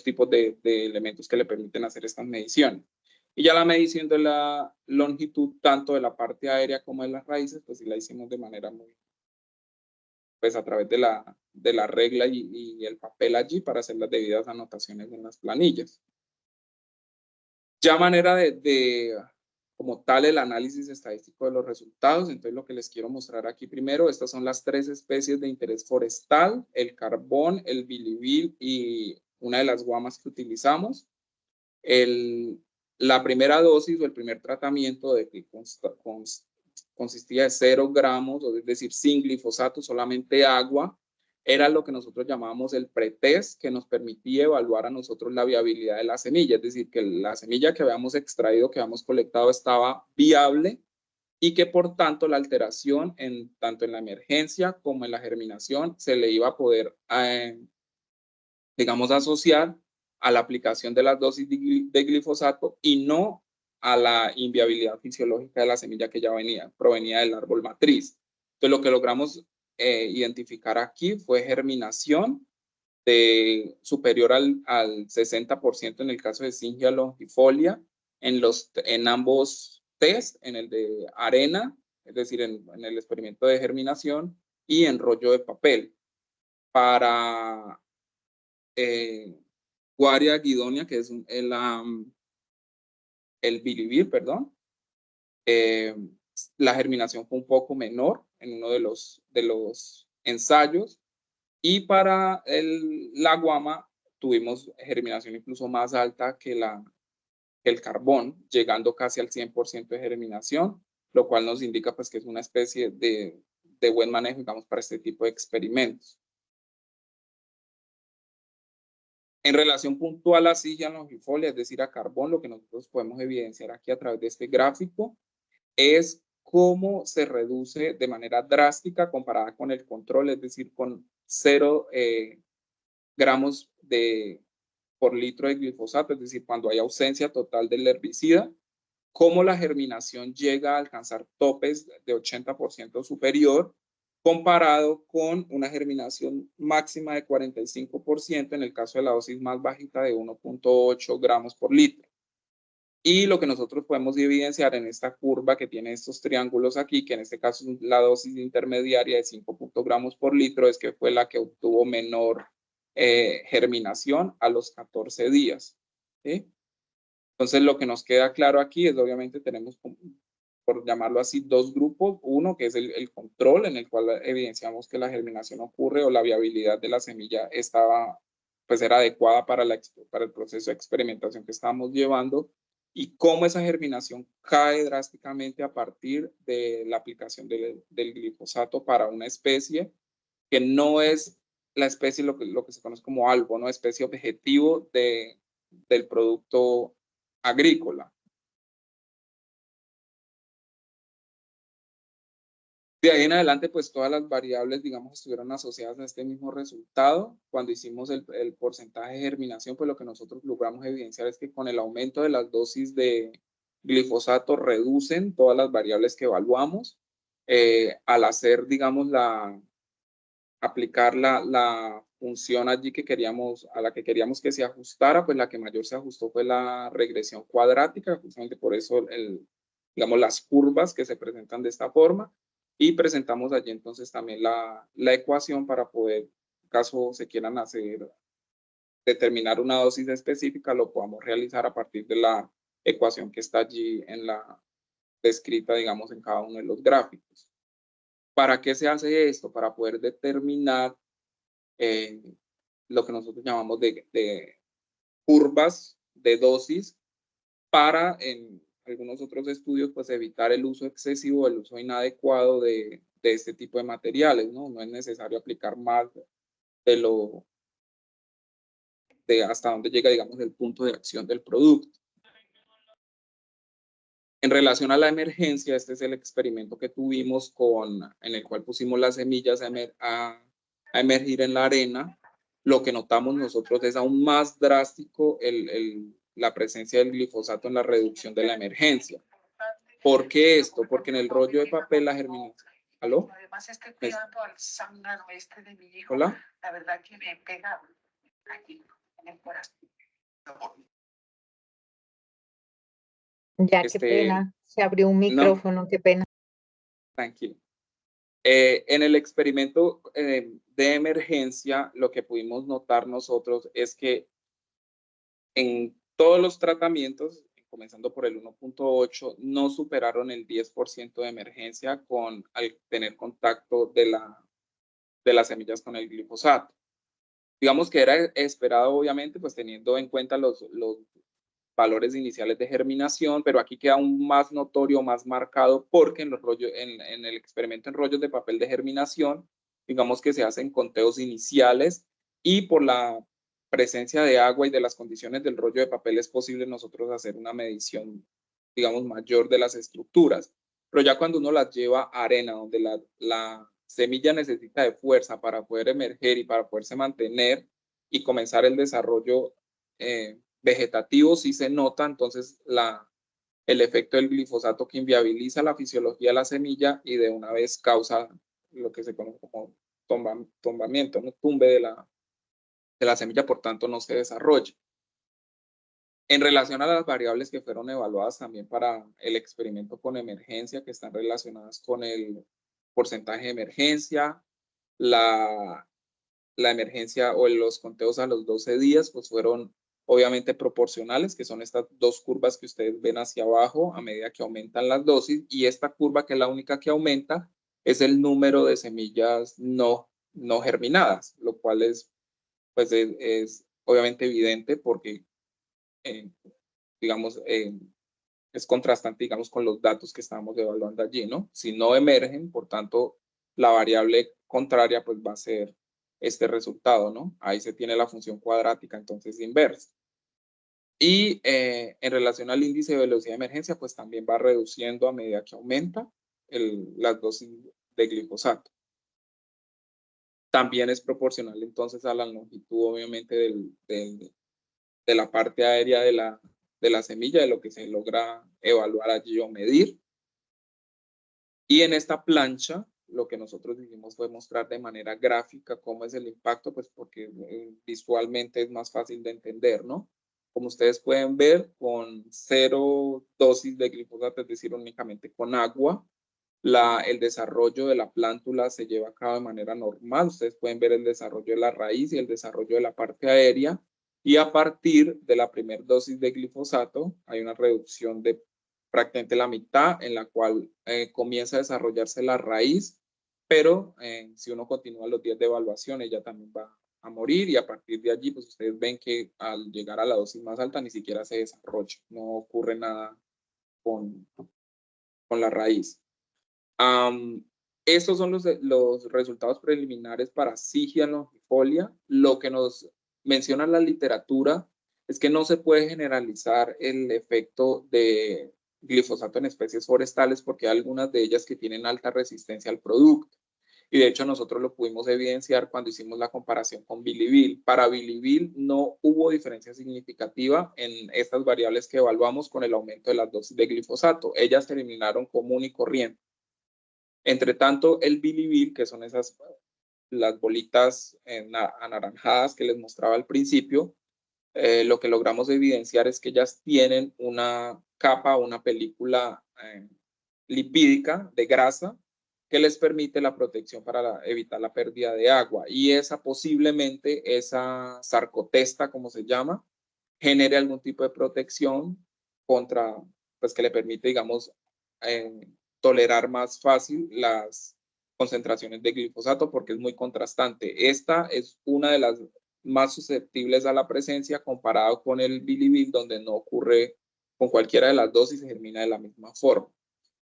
tipos de elementos que le permiten hacer estas mediciones. Y ya la medición de la longitud, tanto de la parte aérea como de las raíces, pues sí la hicimos de manera muy, pues a través de la regla y el papel allí para hacer las debidas anotaciones en las planillas. Ya manera de como tal el análisis estadístico de los resultados. Entonces lo que les quiero mostrar aquí primero, estas son las 3 especies de interés forestal, el carbón, el bilivil y una de las guamas que utilizamos. La primera dosis o el primer tratamiento de que consistía de 0 gramos, es decir, sin glifosato, solamente agua, era lo que nosotros llamábamos el pretest, que nos permitía evaluar a nosotros la viabilidad de la semilla, es decir, que la semilla que habíamos extraído, que habíamos colectado, estaba viable y que por tanto la alteración tanto en la emergencia como en la germinación se le iba a poder, digamos, asociar a la aplicación de las dosis de glifosato y no a la inviabilidad fisiológica de la semilla que ya provenía del árbol matriz. Entonces lo que logramos identificar aquí fue germinación superior al 60% en el caso de Syngia longifolia en ambos test, en el de arena, es decir, en el experimento de germinación y en rollo de papel. Para Guaria guidonia, que es el bilivir, perdón, la germinación fue un poco menor en uno de los ensayos, y para la guama tuvimos germinación incluso más alta que el carbón, llegando casi al 100% de germinación, lo cual nos indica pues que es una especie de buen manejo, digamos, para este tipo de experimentos. En relación puntual a Syngia longifolia, es decir, a carbón, lo que nosotros podemos evidenciar aquí a través de este gráfico es cómo se reduce de manera drástica comparada con el control, es decir, con 0 gramos por litro de glifosato, es decir, cuando hay ausencia total del herbicida, cómo la germinación llega a alcanzar topes de 80% superior, comparado con una germinación máxima de 45% en el caso de la dosis más bajita de 1.8 gramos por litro. Y lo que nosotros podemos evidenciar en esta curva que tiene estos triángulos aquí, que en este caso es la dosis intermediaria de 5 gramos por litro, es que fue la que obtuvo menor germinación a los 14 días. ¿Sí? Entonces lo que nos queda claro aquí es obviamente tenemos, por llamarlo así, 2 grupos. Uno que es el control, en el cual evidenciamos que la germinación ocurre o la viabilidad de la semilla pues era adecuada para el proceso de experimentación que estábamos llevando, y cómo esa germinación cae drásticamente a partir de la aplicación del glifosato para una especie que no es la especie, lo que se conoce como algo, ¿no? Especie objetivo del producto agrícola. De ahí en adelante, pues todas las variables, digamos, estuvieron asociadas a este mismo resultado. Cuando hicimos el porcentaje de germinación, pues lo que nosotros logramos evidenciar es que con el aumento de las dosis de glifosato reducen todas las variables que evaluamos. Al hacer, digamos, aplicar la función allí a la que queríamos que se ajustara, pues la que mayor se ajustó fue la regresión cuadrática, justamente por eso digamos, las curvas que se presentan de esta forma. Y presentamos allí entonces también la ecuación para poder, en caso se quieran determinar una dosis específica, lo podamos realizar a partir de la ecuación que está allí descrita, digamos, en cada uno de los gráficos. ¿Para qué se hace esto? Para poder determinar lo que nosotros llamamos de curvas de dosis para, en algunos otros estudios, pues evitar el uso excesivo, el uso inadecuado de este tipo de materiales, ¿no? No es necesario aplicar más de hasta donde llega, digamos, el punto de acción del producto. En relación a la emergencia, este es el experimento que tuvimos en el cual pusimos las semillas a emergir en la arena. Lo que notamos nosotros es aún más drástico la presencia del glifosato en la reducción de la emergencia. ¿Por qué esto? Porque en el rollo de papel la germinación... ¿Aló? Además estoy cuidando al zángano este de mi hijo. ¿Hola? La verdad que me pega aquí en el corazón. Ya, qué pena. Se abrió un No, micrófono, qué pena. tranquilo. En el experimento de emergencia, lo que pudimos notar nosotros es que en todos los tratamientos, comenzando por el 1.8, no superaron el 10% de emergencia al tener contacto de las semillas con el glifosato. Digamos que era esperado, obviamente, pues teniendo en cuenta los valores iniciales de germinación, pero aquí queda aún más notorio, más marcado, porque en el experimento en rollos de papel de germinación, digamos que se hacen conteos iniciales y por la presencia de agua y de las condiciones del rollo de papel es posible nosotros hacer una medición, digamos, mayor de las estructuras. Pero ya cuando uno las lleva a arena, donde la semilla necesita de fuerza para poder emerger y para poderse mantener y comenzar el desarrollo vegetativo, sí se nota entonces el efecto del glifosato que inviabiliza la fisiología de la semilla y de una vez causa lo que se conoce como tombamiento, un tumbe de la semilla, por tanto no se desarrolla. En relación a las variables que fueron evaluadas también para el experimento con emergencia, que están relacionadas con el porcentaje de emergencia, la emergencia o los conteos a los 12 días, pues fueron obviamente proporcionales, que son estas dos curvas que ustedes ven hacia abajo a medida que aumentan las dosis, y esta curva, que es la única que aumenta, es el número de semillas no germinadas, lo cual pues es obviamente evidente porque, digamos, es contrastante, digamos, con los datos que estamos evaluando allí, ¿no? Si no emergen, por tanto, la variable contraria, pues va a ser este resultado, ¿no? Ahí se tiene la función cuadrática, entonces inversa. Y en relación al índice de velocidad de emergencia, pues también va reduciendo a medida que aumenta las dosis de glifosato. También es proporcional entonces a la longitud, obviamente, de la parte aérea de la semilla, de lo que se logra evaluar allí o medir. Y en esta plancha, lo que nosotros hicimos fue mostrar de manera gráfica cómo es el impacto, pues porque visualmente es más fácil de entender, ¿no? Como ustedes pueden ver, con 0 dosis de glifosato, es decir, únicamente con agua, el desarrollo de la plántula se lleva a cabo de manera normal. Ustedes pueden ver el desarrollo de la raíz y el desarrollo de la parte aérea. Y a partir de la primera dosis de glifosato, hay una reducción de prácticamente la mitad, en la cual comienza a desarrollarse la raíz, pero si uno continúa los días de evaluación, ella también va a morir, y a partir de allí, pues ustedes ven que al llegar a la dosis más alta ni siquiera se desarrolla, no ocurre nada con la raíz. Estos son los resultados preliminares para Sigia longifolia. Lo que nos menciona la literatura es que no se puede generalizar el efecto de glifosato en especies forestales porque hay algunas de ellas que tienen alta resistencia al producto. Y de hecho nosotros lo pudimos evidenciar cuando hicimos la comparación con Bilivil. Para Bilivil no hubo diferencia significativa en estas variables que evaluamos con el aumento de las dosis de glifosato. Ellas terminaron común y corriente. Entre tanto, el Bilivil, que son las bolitas anaranjadas que les mostraba al principio, lo que logramos evidenciar es que ellas tienen una capa, una película lipídica de grasa que les permite la protección para evitar la pérdida de agua. Y posiblemente esa sarcotesta, como se llama, genere algún tipo de protección contra, pues que le permite, digamos, tolerar más fácil las concentraciones de glifosato porque es muy contrastante. Esta es una de las más susceptibles a la presencia comparado con el Bilivil, donde no ocurre con cualquiera de las dosis y se germina de la misma forma.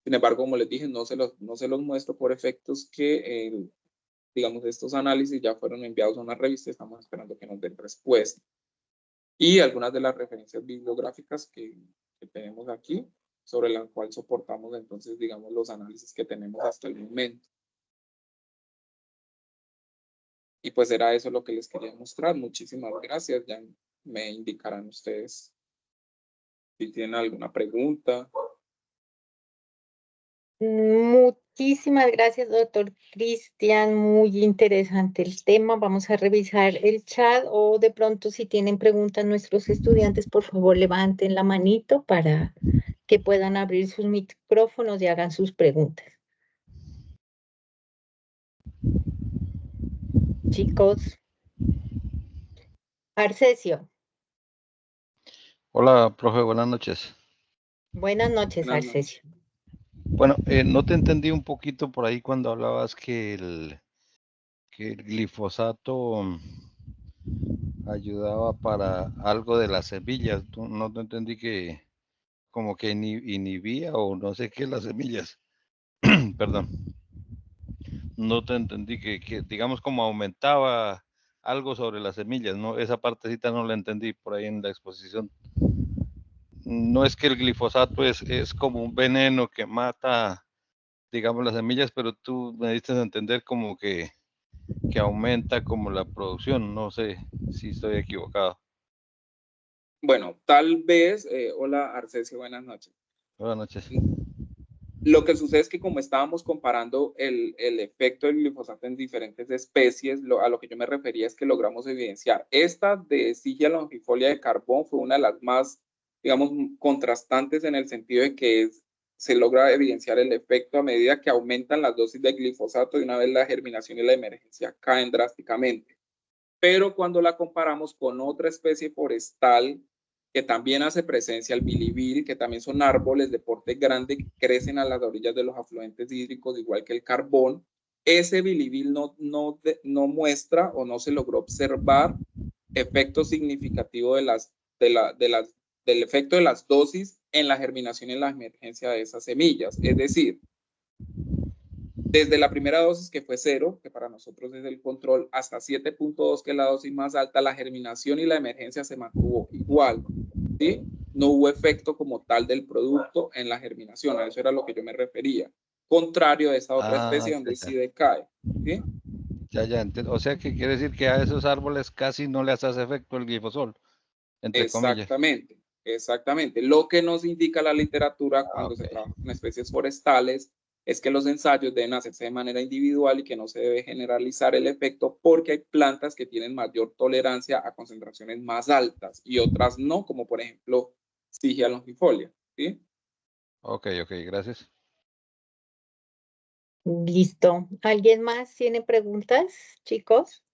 Sin embargo, como les dije, no se los muestro por efectos que, digamos, estos análisis ya fueron enviados a una revista y estamos esperando que nos den respuesta. Y algunas de las referencias bibliográficas que tenemos aquí, sobre la cual soportamos entonces, digamos, los análisis que tenemos hasta el momento. Y pues era eso lo que les quería mostrar. Muchísimas gracias. Ya me indicarán ustedes si tienen alguna pregunta. Muchísimas gracias, doctor Cristian. Muy interesante el tema. Vamos a revisar el chat o de pronto si tienen preguntas nuestros estudiantes, por favor levanten la manito para que puedan abrir sus micrófonos y hagan sus preguntas. Chicos. Arcesio. Hola, profe, buenas noches. Buenas noches, Buenas noches. Arcesio. Bueno, no te entendí un poquito por ahí cuando hablabas que el glifosato ayudaba para algo de las semillas. No te entendí que como que inhibía o no sé qué las semillas. Perdón. No te entendí que digamos como aumentaba algo sobre las semillas, ¿no? Esa partecita no la entendí por ahí en la exposición. No es que el glifosato es como un veneno que mata, digamos, las semillas, pero tú me diste a entender como que aumenta como la producción. No sé si estoy equivocado. Bueno, tal vez, hola Arcesio, buenas noches. Buenas noches. Lo que sucede es que como estábamos comparando el efecto del glifosato en diferentes especies, a lo que yo me refería es que logramos evidenciar. Esta de Sigia longifolia de carbón fue una de las más, digamos, contrastantes en el sentido de que se logra evidenciar el efecto a medida que aumentan las dosis de glifosato y una vez la germinación y la emergencia caen drásticamente. Pero cuando la comparamos con otra especie forestal que también hace presencia, el bilibil, que también son árboles de porte grande que crecen a las orillas de los afluentes hídricos, igual que el carbón, ese bilibil no muestra o no se logró observar efecto significativo del efecto de las dosis en la germinación y en la emergencia de esas semillas. Es decir, desde la primera dosis, que fue 0, que para nosotros es el control, hasta 7.2, que es la dosis más alta, la germinación y la emergencia se mantuvo igual, ¿sí? No hubo efecto como tal del producto en la germinación, a eso era lo que yo me refería. Contrario a esa otra especie donde sí decae, ¿sí? Ya entiendo. O sea, que quiere decir que a esos árboles casi no les hace efecto el glifosol, entre comillas. Exactamente. Lo que nos indica la literatura cuando se trabaja con especies forestales es que los ensayos deben hacerse de manera individual y que no se debe generalizar el efecto porque hay plantas que tienen mayor tolerancia a concentraciones más altas y otras no, como por ejemplo Sigia longifolia, ¿sí? Ok, gracias. Listo. ¿Alguien más tiene preguntas, chicos?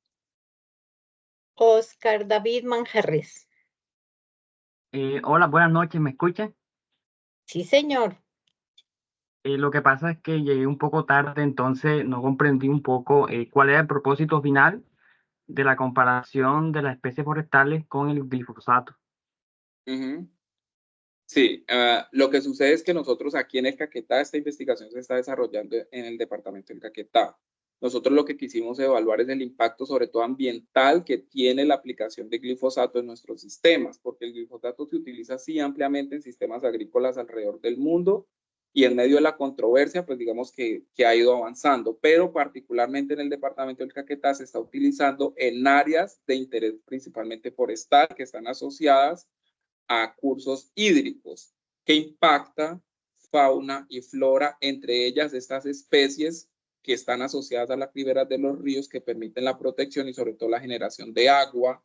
Oscar David Manjarres. Hola, buenas noches, ¿me escuchan? Sí, señor. Lo que pasa es que llegué un poco tarde, entonces no comprendí un poco cuál era el propósito final de la comparación de las especies forestales con el glifosato. Sí, lo que sucede es que nosotros aquí en el Caquetá, esta investigación se está desarrollando en el departamento del Caquetá. Nosotros lo que quisimos evaluar es el impacto, sobre todo ambiental, que tiene la aplicación de glifosato en nuestros sistemas, porque el glifosato se utiliza así ampliamente en sistemas agrícolas alrededor del mundo y en medio de la controversia, pues digamos que ha ido avanzando, pero particularmente en el departamento del Caquetá se está utilizando en áreas de interés principalmente forestal que están asociadas a cursos hídricos que impacta fauna y flora, entre ellas estas especies que están asociadas a las riberas de los ríos que permiten la protección y sobre todo la generación de agua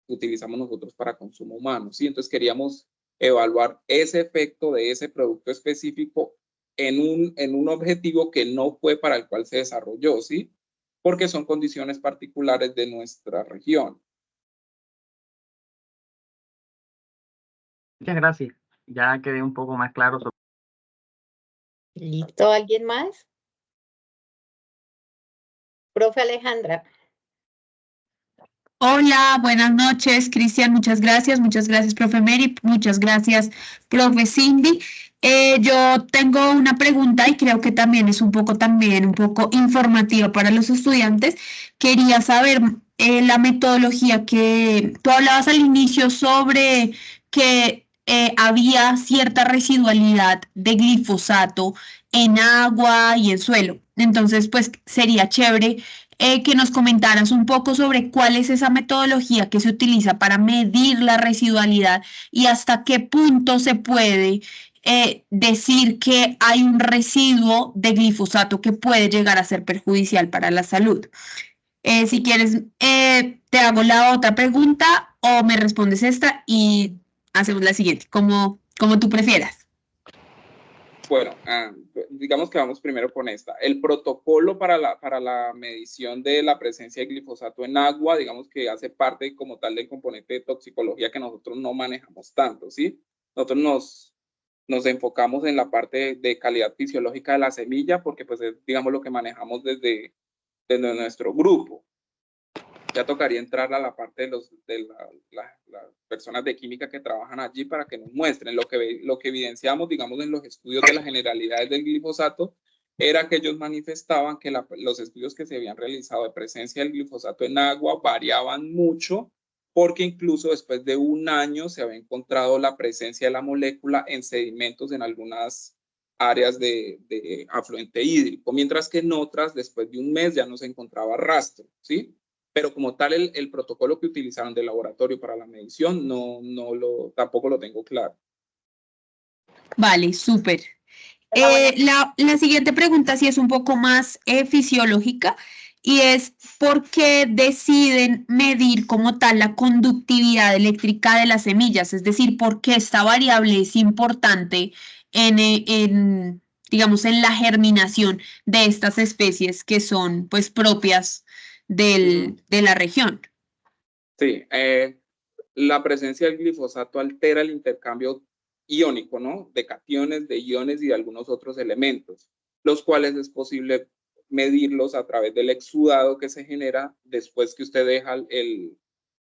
que utilizamos nosotros para consumo humano, ¿sí? Entonces queríamos evaluar ese efecto de ese producto específico en un objetivo que no fue para el cual se desarrolló, ¿sí? Porque son condiciones particulares de nuestra región. Muchas gracias, ya quedé un poco más claro sobre... ¿Listo? ¿Alguien más? Profe Alejandra. Hola, buenas noches, Cristian, muchas gracias, profe Mary, muchas gracias, profe Cindy. Yo tengo una pregunta y creo que también es un poco informativa para los estudiantes. Quería saber la metodología que tú hablabas al inicio sobre que había cierta residualidad de glifosato en agua y en suelo. Entonces, pues sería chévere que nos comentaras un poco sobre cuál es esa metodología que se utiliza para medir la residualidad y hasta qué punto se puede decir que hay un residuo de glifosato que puede llegar a ser perjudicial para la salud. Si quieres, te hago la otra pregunta o me respondes esta y hacemos la siguiente, como tú prefieras. Bueno, digamos que vamos primero con esta. El protocolo para la medición de la presencia de glifosato en agua, digamos que hace parte como tal del componente de toxicología que nosotros no manejamos tanto, ¿sí? Nosotros nos enfocamos en la parte de calidad fisiológica de la semilla porque pues es, digamos, lo que manejamos desde nuestro grupo. Ya tocaría entrar a la parte de las personas de química que trabajan allí para que nos muestren. Lo que evidenciamos, digamos, en los estudios de las generalidades del glifosato, era que ellos manifestaban que los estudios que se habían realizado de presencia del glifosato en agua variaban mucho, porque incluso después de un año se había encontrado la presencia de la molécula en sedimentos en algunas áreas de afluente hídrico, mientras que en otras, después de un mes, ya no se encontraba rastro, ¿sí? Pero como tal, el protocolo que utilizaron de laboratorio para la medición, tampoco lo tengo claro. Vale, súper. La siguiente pregunta sí es un poco más fisiológica y es ¿por qué deciden medir como tal la conductividad eléctrica de las semillas? Es decir, ¿por qué esta variable es importante digamos, en la germinación de estas especies que son pues propias de la región? Sí, la presencia del glifosato altera el intercambio iónico, ¿no? De cationes, de iones y de algunos otros elementos, los cuales es posible medirlos a través del exudado que se genera después que usted deja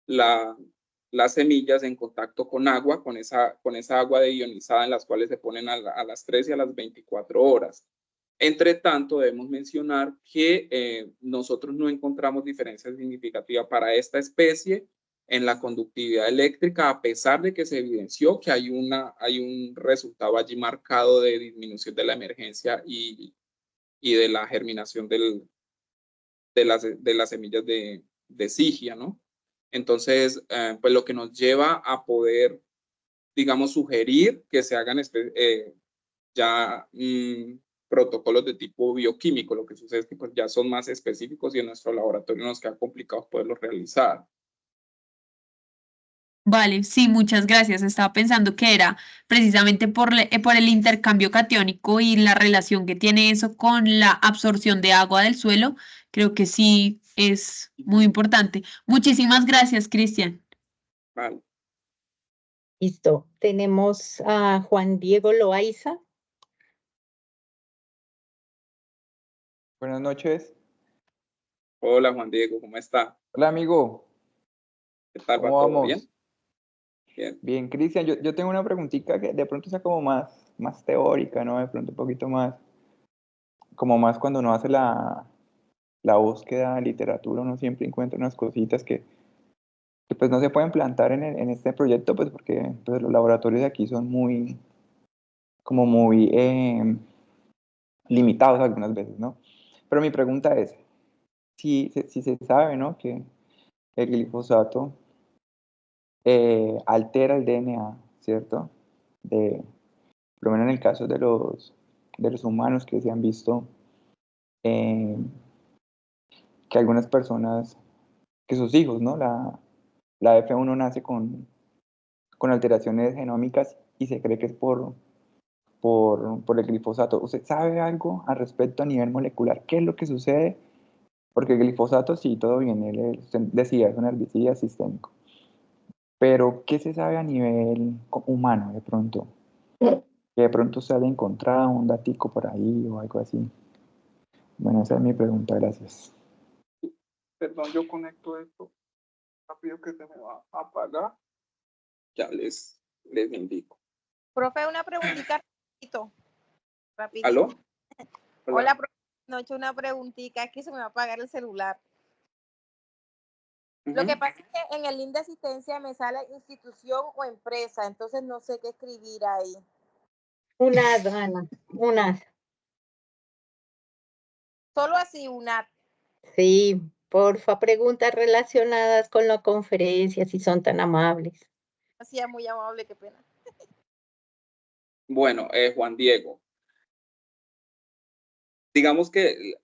las semillas en contacto con agua, con esa agua ionizada en las cuales se ponen a las 3 y a las 24 horas. Entre tanto, debemos mencionar que nosotros no encontramos diferencia significativa para esta especie en la conductividad eléctrica, a pesar de que se evidenció que hay un resultado allí marcado de disminución de la emergencia y de la germinación de las semillas de Sigia, ¿no? Entonces, pues lo que nos lleva a poder, digamos, sugerir que se hagan protocolos de tipo bioquímico. Lo que sucede es que pues, ya son más específicos y en nuestro laboratorio nos queda complicado poderlos realizar. Vale, sí, muchas gracias. Estaba pensando que era precisamente por el intercambio catiónico y la relación que tiene eso con la absorción de agua del suelo. Creo que sí es muy importante. Muchísimas gracias, Cristian. Vale. Listo. Tenemos a Juan Diego Loaiza. Buenas noches. Hola, Juan Diego, ¿cómo está? Hola, amigo. ¿Qué tal? ¿Cómo ¿Va todo vamos? bien? Bien. Bien, Cristian, yo tengo una preguntita que de pronto sea como más teórica, ¿no? De pronto un poquito más, como más cuando uno hace la búsqueda de literatura, uno siempre encuentra unas cositas que pues no se pueden plantar en este proyecto, pues porque pues, los laboratorios de aquí son muy limitados algunas veces, ¿no? Pero mi pregunta es, si se sabe, ¿no? Que el glifosato altera el DNA, ¿cierto? Por lo menos en el caso de los humanos que se han visto que algunas personas, que sus hijos, ¿no? La F1 nace con alteraciones genómicas y se cree que es por el glifosato. ¿Usted sabe algo al respecto a nivel molecular? ¿Qué es lo que sucede? Porque el glifosato, sí, todo bien, usted decía, es un herbicida sistémico. Pero, ¿qué se sabe a nivel humano de pronto? Que de pronto se haya encontrado un datico por ahí o algo así. Bueno, esa es mi pregunta, gracias. Perdón, yo conecto esto rápido que se me va a apagar. Ya les indico. Profe, una preguntita rapidito. ¿Aló? Hola, profe. Noche, una preguntita, es que se me va a apagar el celular. Lo que pasa es que en el link de asistencia me sale institución o empresa, entonces no sé qué escribir ahí. UNAD, Ana, UNAD. Solo así, UNAD. Sí, porfa, preguntas relacionadas con la conferencia, si son tan amables. Así es muy amable, qué pena. Bueno, Juan Diego, digamos que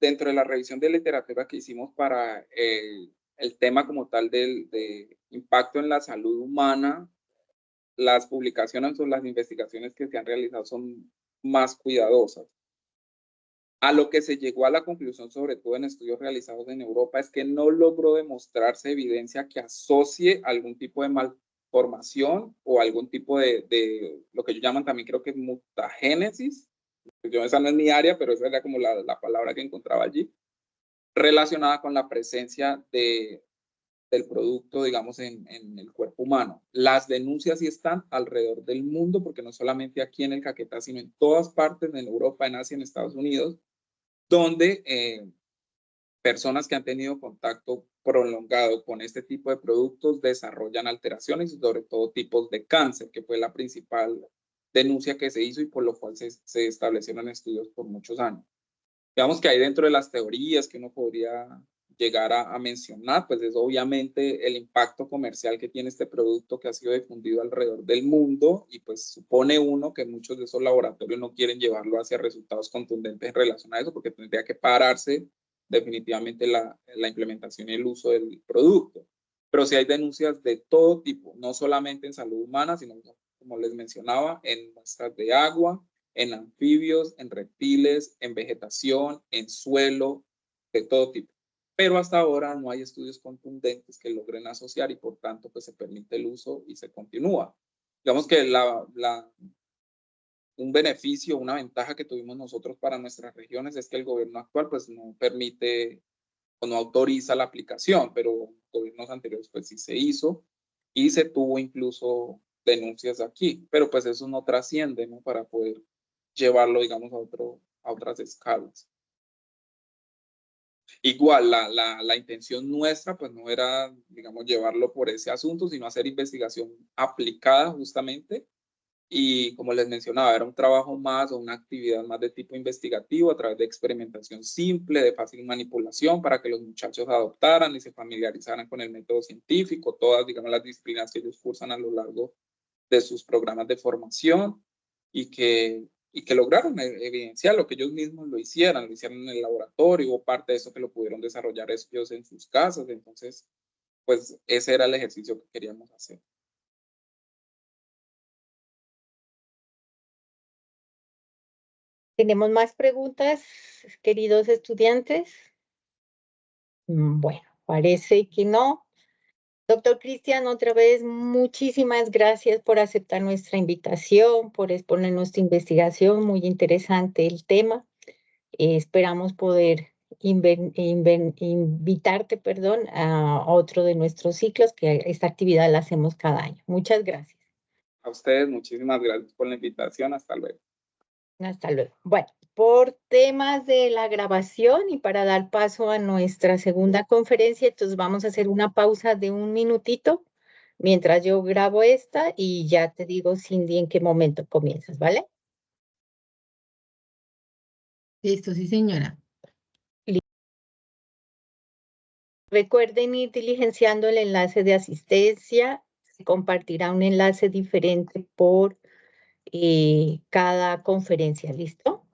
dentro de la revisión de literatura que hicimos para el tema como tal de impacto en la salud humana, las publicaciones o las investigaciones que se han realizado son más cuidadosas. A lo que se llegó a la conclusión, sobre todo en estudios realizados en Europa, es que no logró demostrarse evidencia que asocie algún tipo de malformación o algún tipo de lo que ellos llaman también, creo que es mutagénesis. Yo, esa no es mi área, pero esa era como la palabra que encontraba allí, relacionada con la presencia del producto, digamos, en el cuerpo humano. Las denuncias sí están alrededor del mundo, porque no solamente aquí en el Caquetá, sino en todas partes, en Europa, en Asia, en Estados Unidos, donde personas que han tenido contacto prolongado con este tipo de productos desarrollan alteraciones y sobre todo tipos de cáncer, que fue la principal denuncia que se hizo y por lo cual se establecieron estudios por muchos años. Digamos que hay dentro de las teorías que uno podría llegar a mencionar, pues es obviamente el impacto comercial que tiene este producto que ha sido difundido alrededor del mundo y pues supone uno que muchos de esos laboratorios no quieren llevarlo hacia resultados contundentes en relación a eso porque tendría que pararse definitivamente la implementación y el uso del producto. Pero sí hay denuncias de todo tipo, no solamente en salud humana, sino como les mencionaba, en muestras de agua, en anfibios, en reptiles, en vegetación, en suelo, de todo tipo. Pero hasta ahora no hay estudios contundentes que logren asociar y por tanto pues se permite el uso y se continúa. Digamos que un beneficio, una ventaja que tuvimos nosotros para nuestras regiones es que el gobierno actual pues no permite o no autoriza la aplicación, pero gobiernos anteriores pues sí se hizo y se tuvo incluso denuncias aquí, pero pues eso no trasciende, ¿no? Para poder llevarlo, digamos, a otras escalas. Igual, la intención nuestra, pues no era, digamos, llevarlo por ese asunto, sino hacer investigación aplicada justamente. Y como les mencionaba, era un trabajo más o una actividad más de tipo investigativo a través de experimentación simple, de fácil manipulación, para que los muchachos adoptaran y se familiarizaran con el método científico, todas, digamos, las disciplinas que ellos cursan a lo largo de sus programas de formación y que lograron evidenciar lo que ellos mismos lo hicieran en el laboratorio o parte de eso que lo pudieron desarrollar ellos en sus casas. Entonces, pues ese era el ejercicio que queríamos hacer. ¿Tenemos más preguntas, queridos estudiantes? Bueno, parece que no. Doctor Cristian, otra vez, muchísimas gracias por aceptar nuestra invitación, por exponer nuestra investigación. Muy interesante el tema. Esperamos poder invitarte, perdón, a otro de nuestros ciclos, que esta actividad la hacemos cada año. Muchas gracias. A ustedes, muchísimas gracias por la invitación. Hasta luego. Hasta luego. Bueno, por temas de la grabación y para dar paso a nuestra segunda conferencia, entonces vamos a hacer una pausa de un minutito mientras yo grabo esta y ya te digo, Cindy, en qué momento comienzas, ¿vale? Listo, sí, señora. Recuerden ir diligenciando el enlace de asistencia. Se compartirá un enlace diferente por cada conferencia, ¿listo?